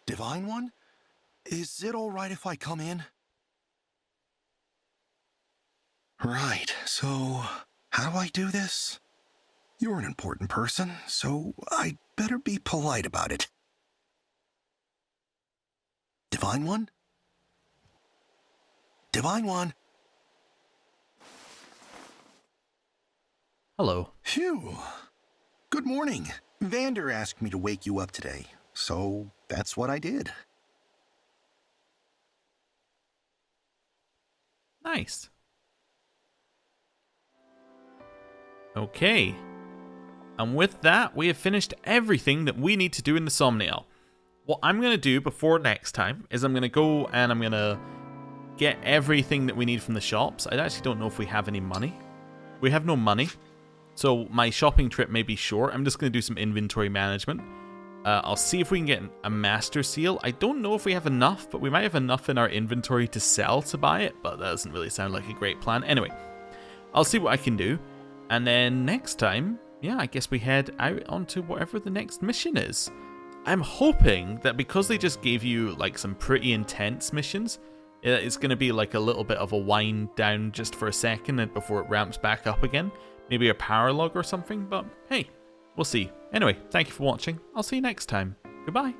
Divine One? Is it all right if I come in? Right, so how do I do this? You're an important person, so I'd better be polite about it. Divine One? Divine One? Hello. Phew. Good morning. Vander asked me to wake you up today, so that's what I did. Nice. Okay. And with that, we have finished everything that we need to do in the Somniel. What I'm going to do before next time is I'm going to go and I'm going to get everything that we need from the shops. I actually don't know if we have any money. We have no money. So my shopping trip may be short. I'm just going to do some inventory management. I'll see if we can get a master seal. I don't know if we have enough, but we might have enough in our inventory to sell to buy it. But that doesn't really sound like a great plan. Anyway, I'll see what I can do. And then next time, yeah, I guess we head out onto whatever the next mission is. I'm hoping that because they just gave you like some pretty intense missions, it's going to be like a little bit of a wind down just for a second and before it ramps back up again. Maybe a power log or something, but hey, we'll see. Anyway, thank you for watching. I'll see you next time. Goodbye.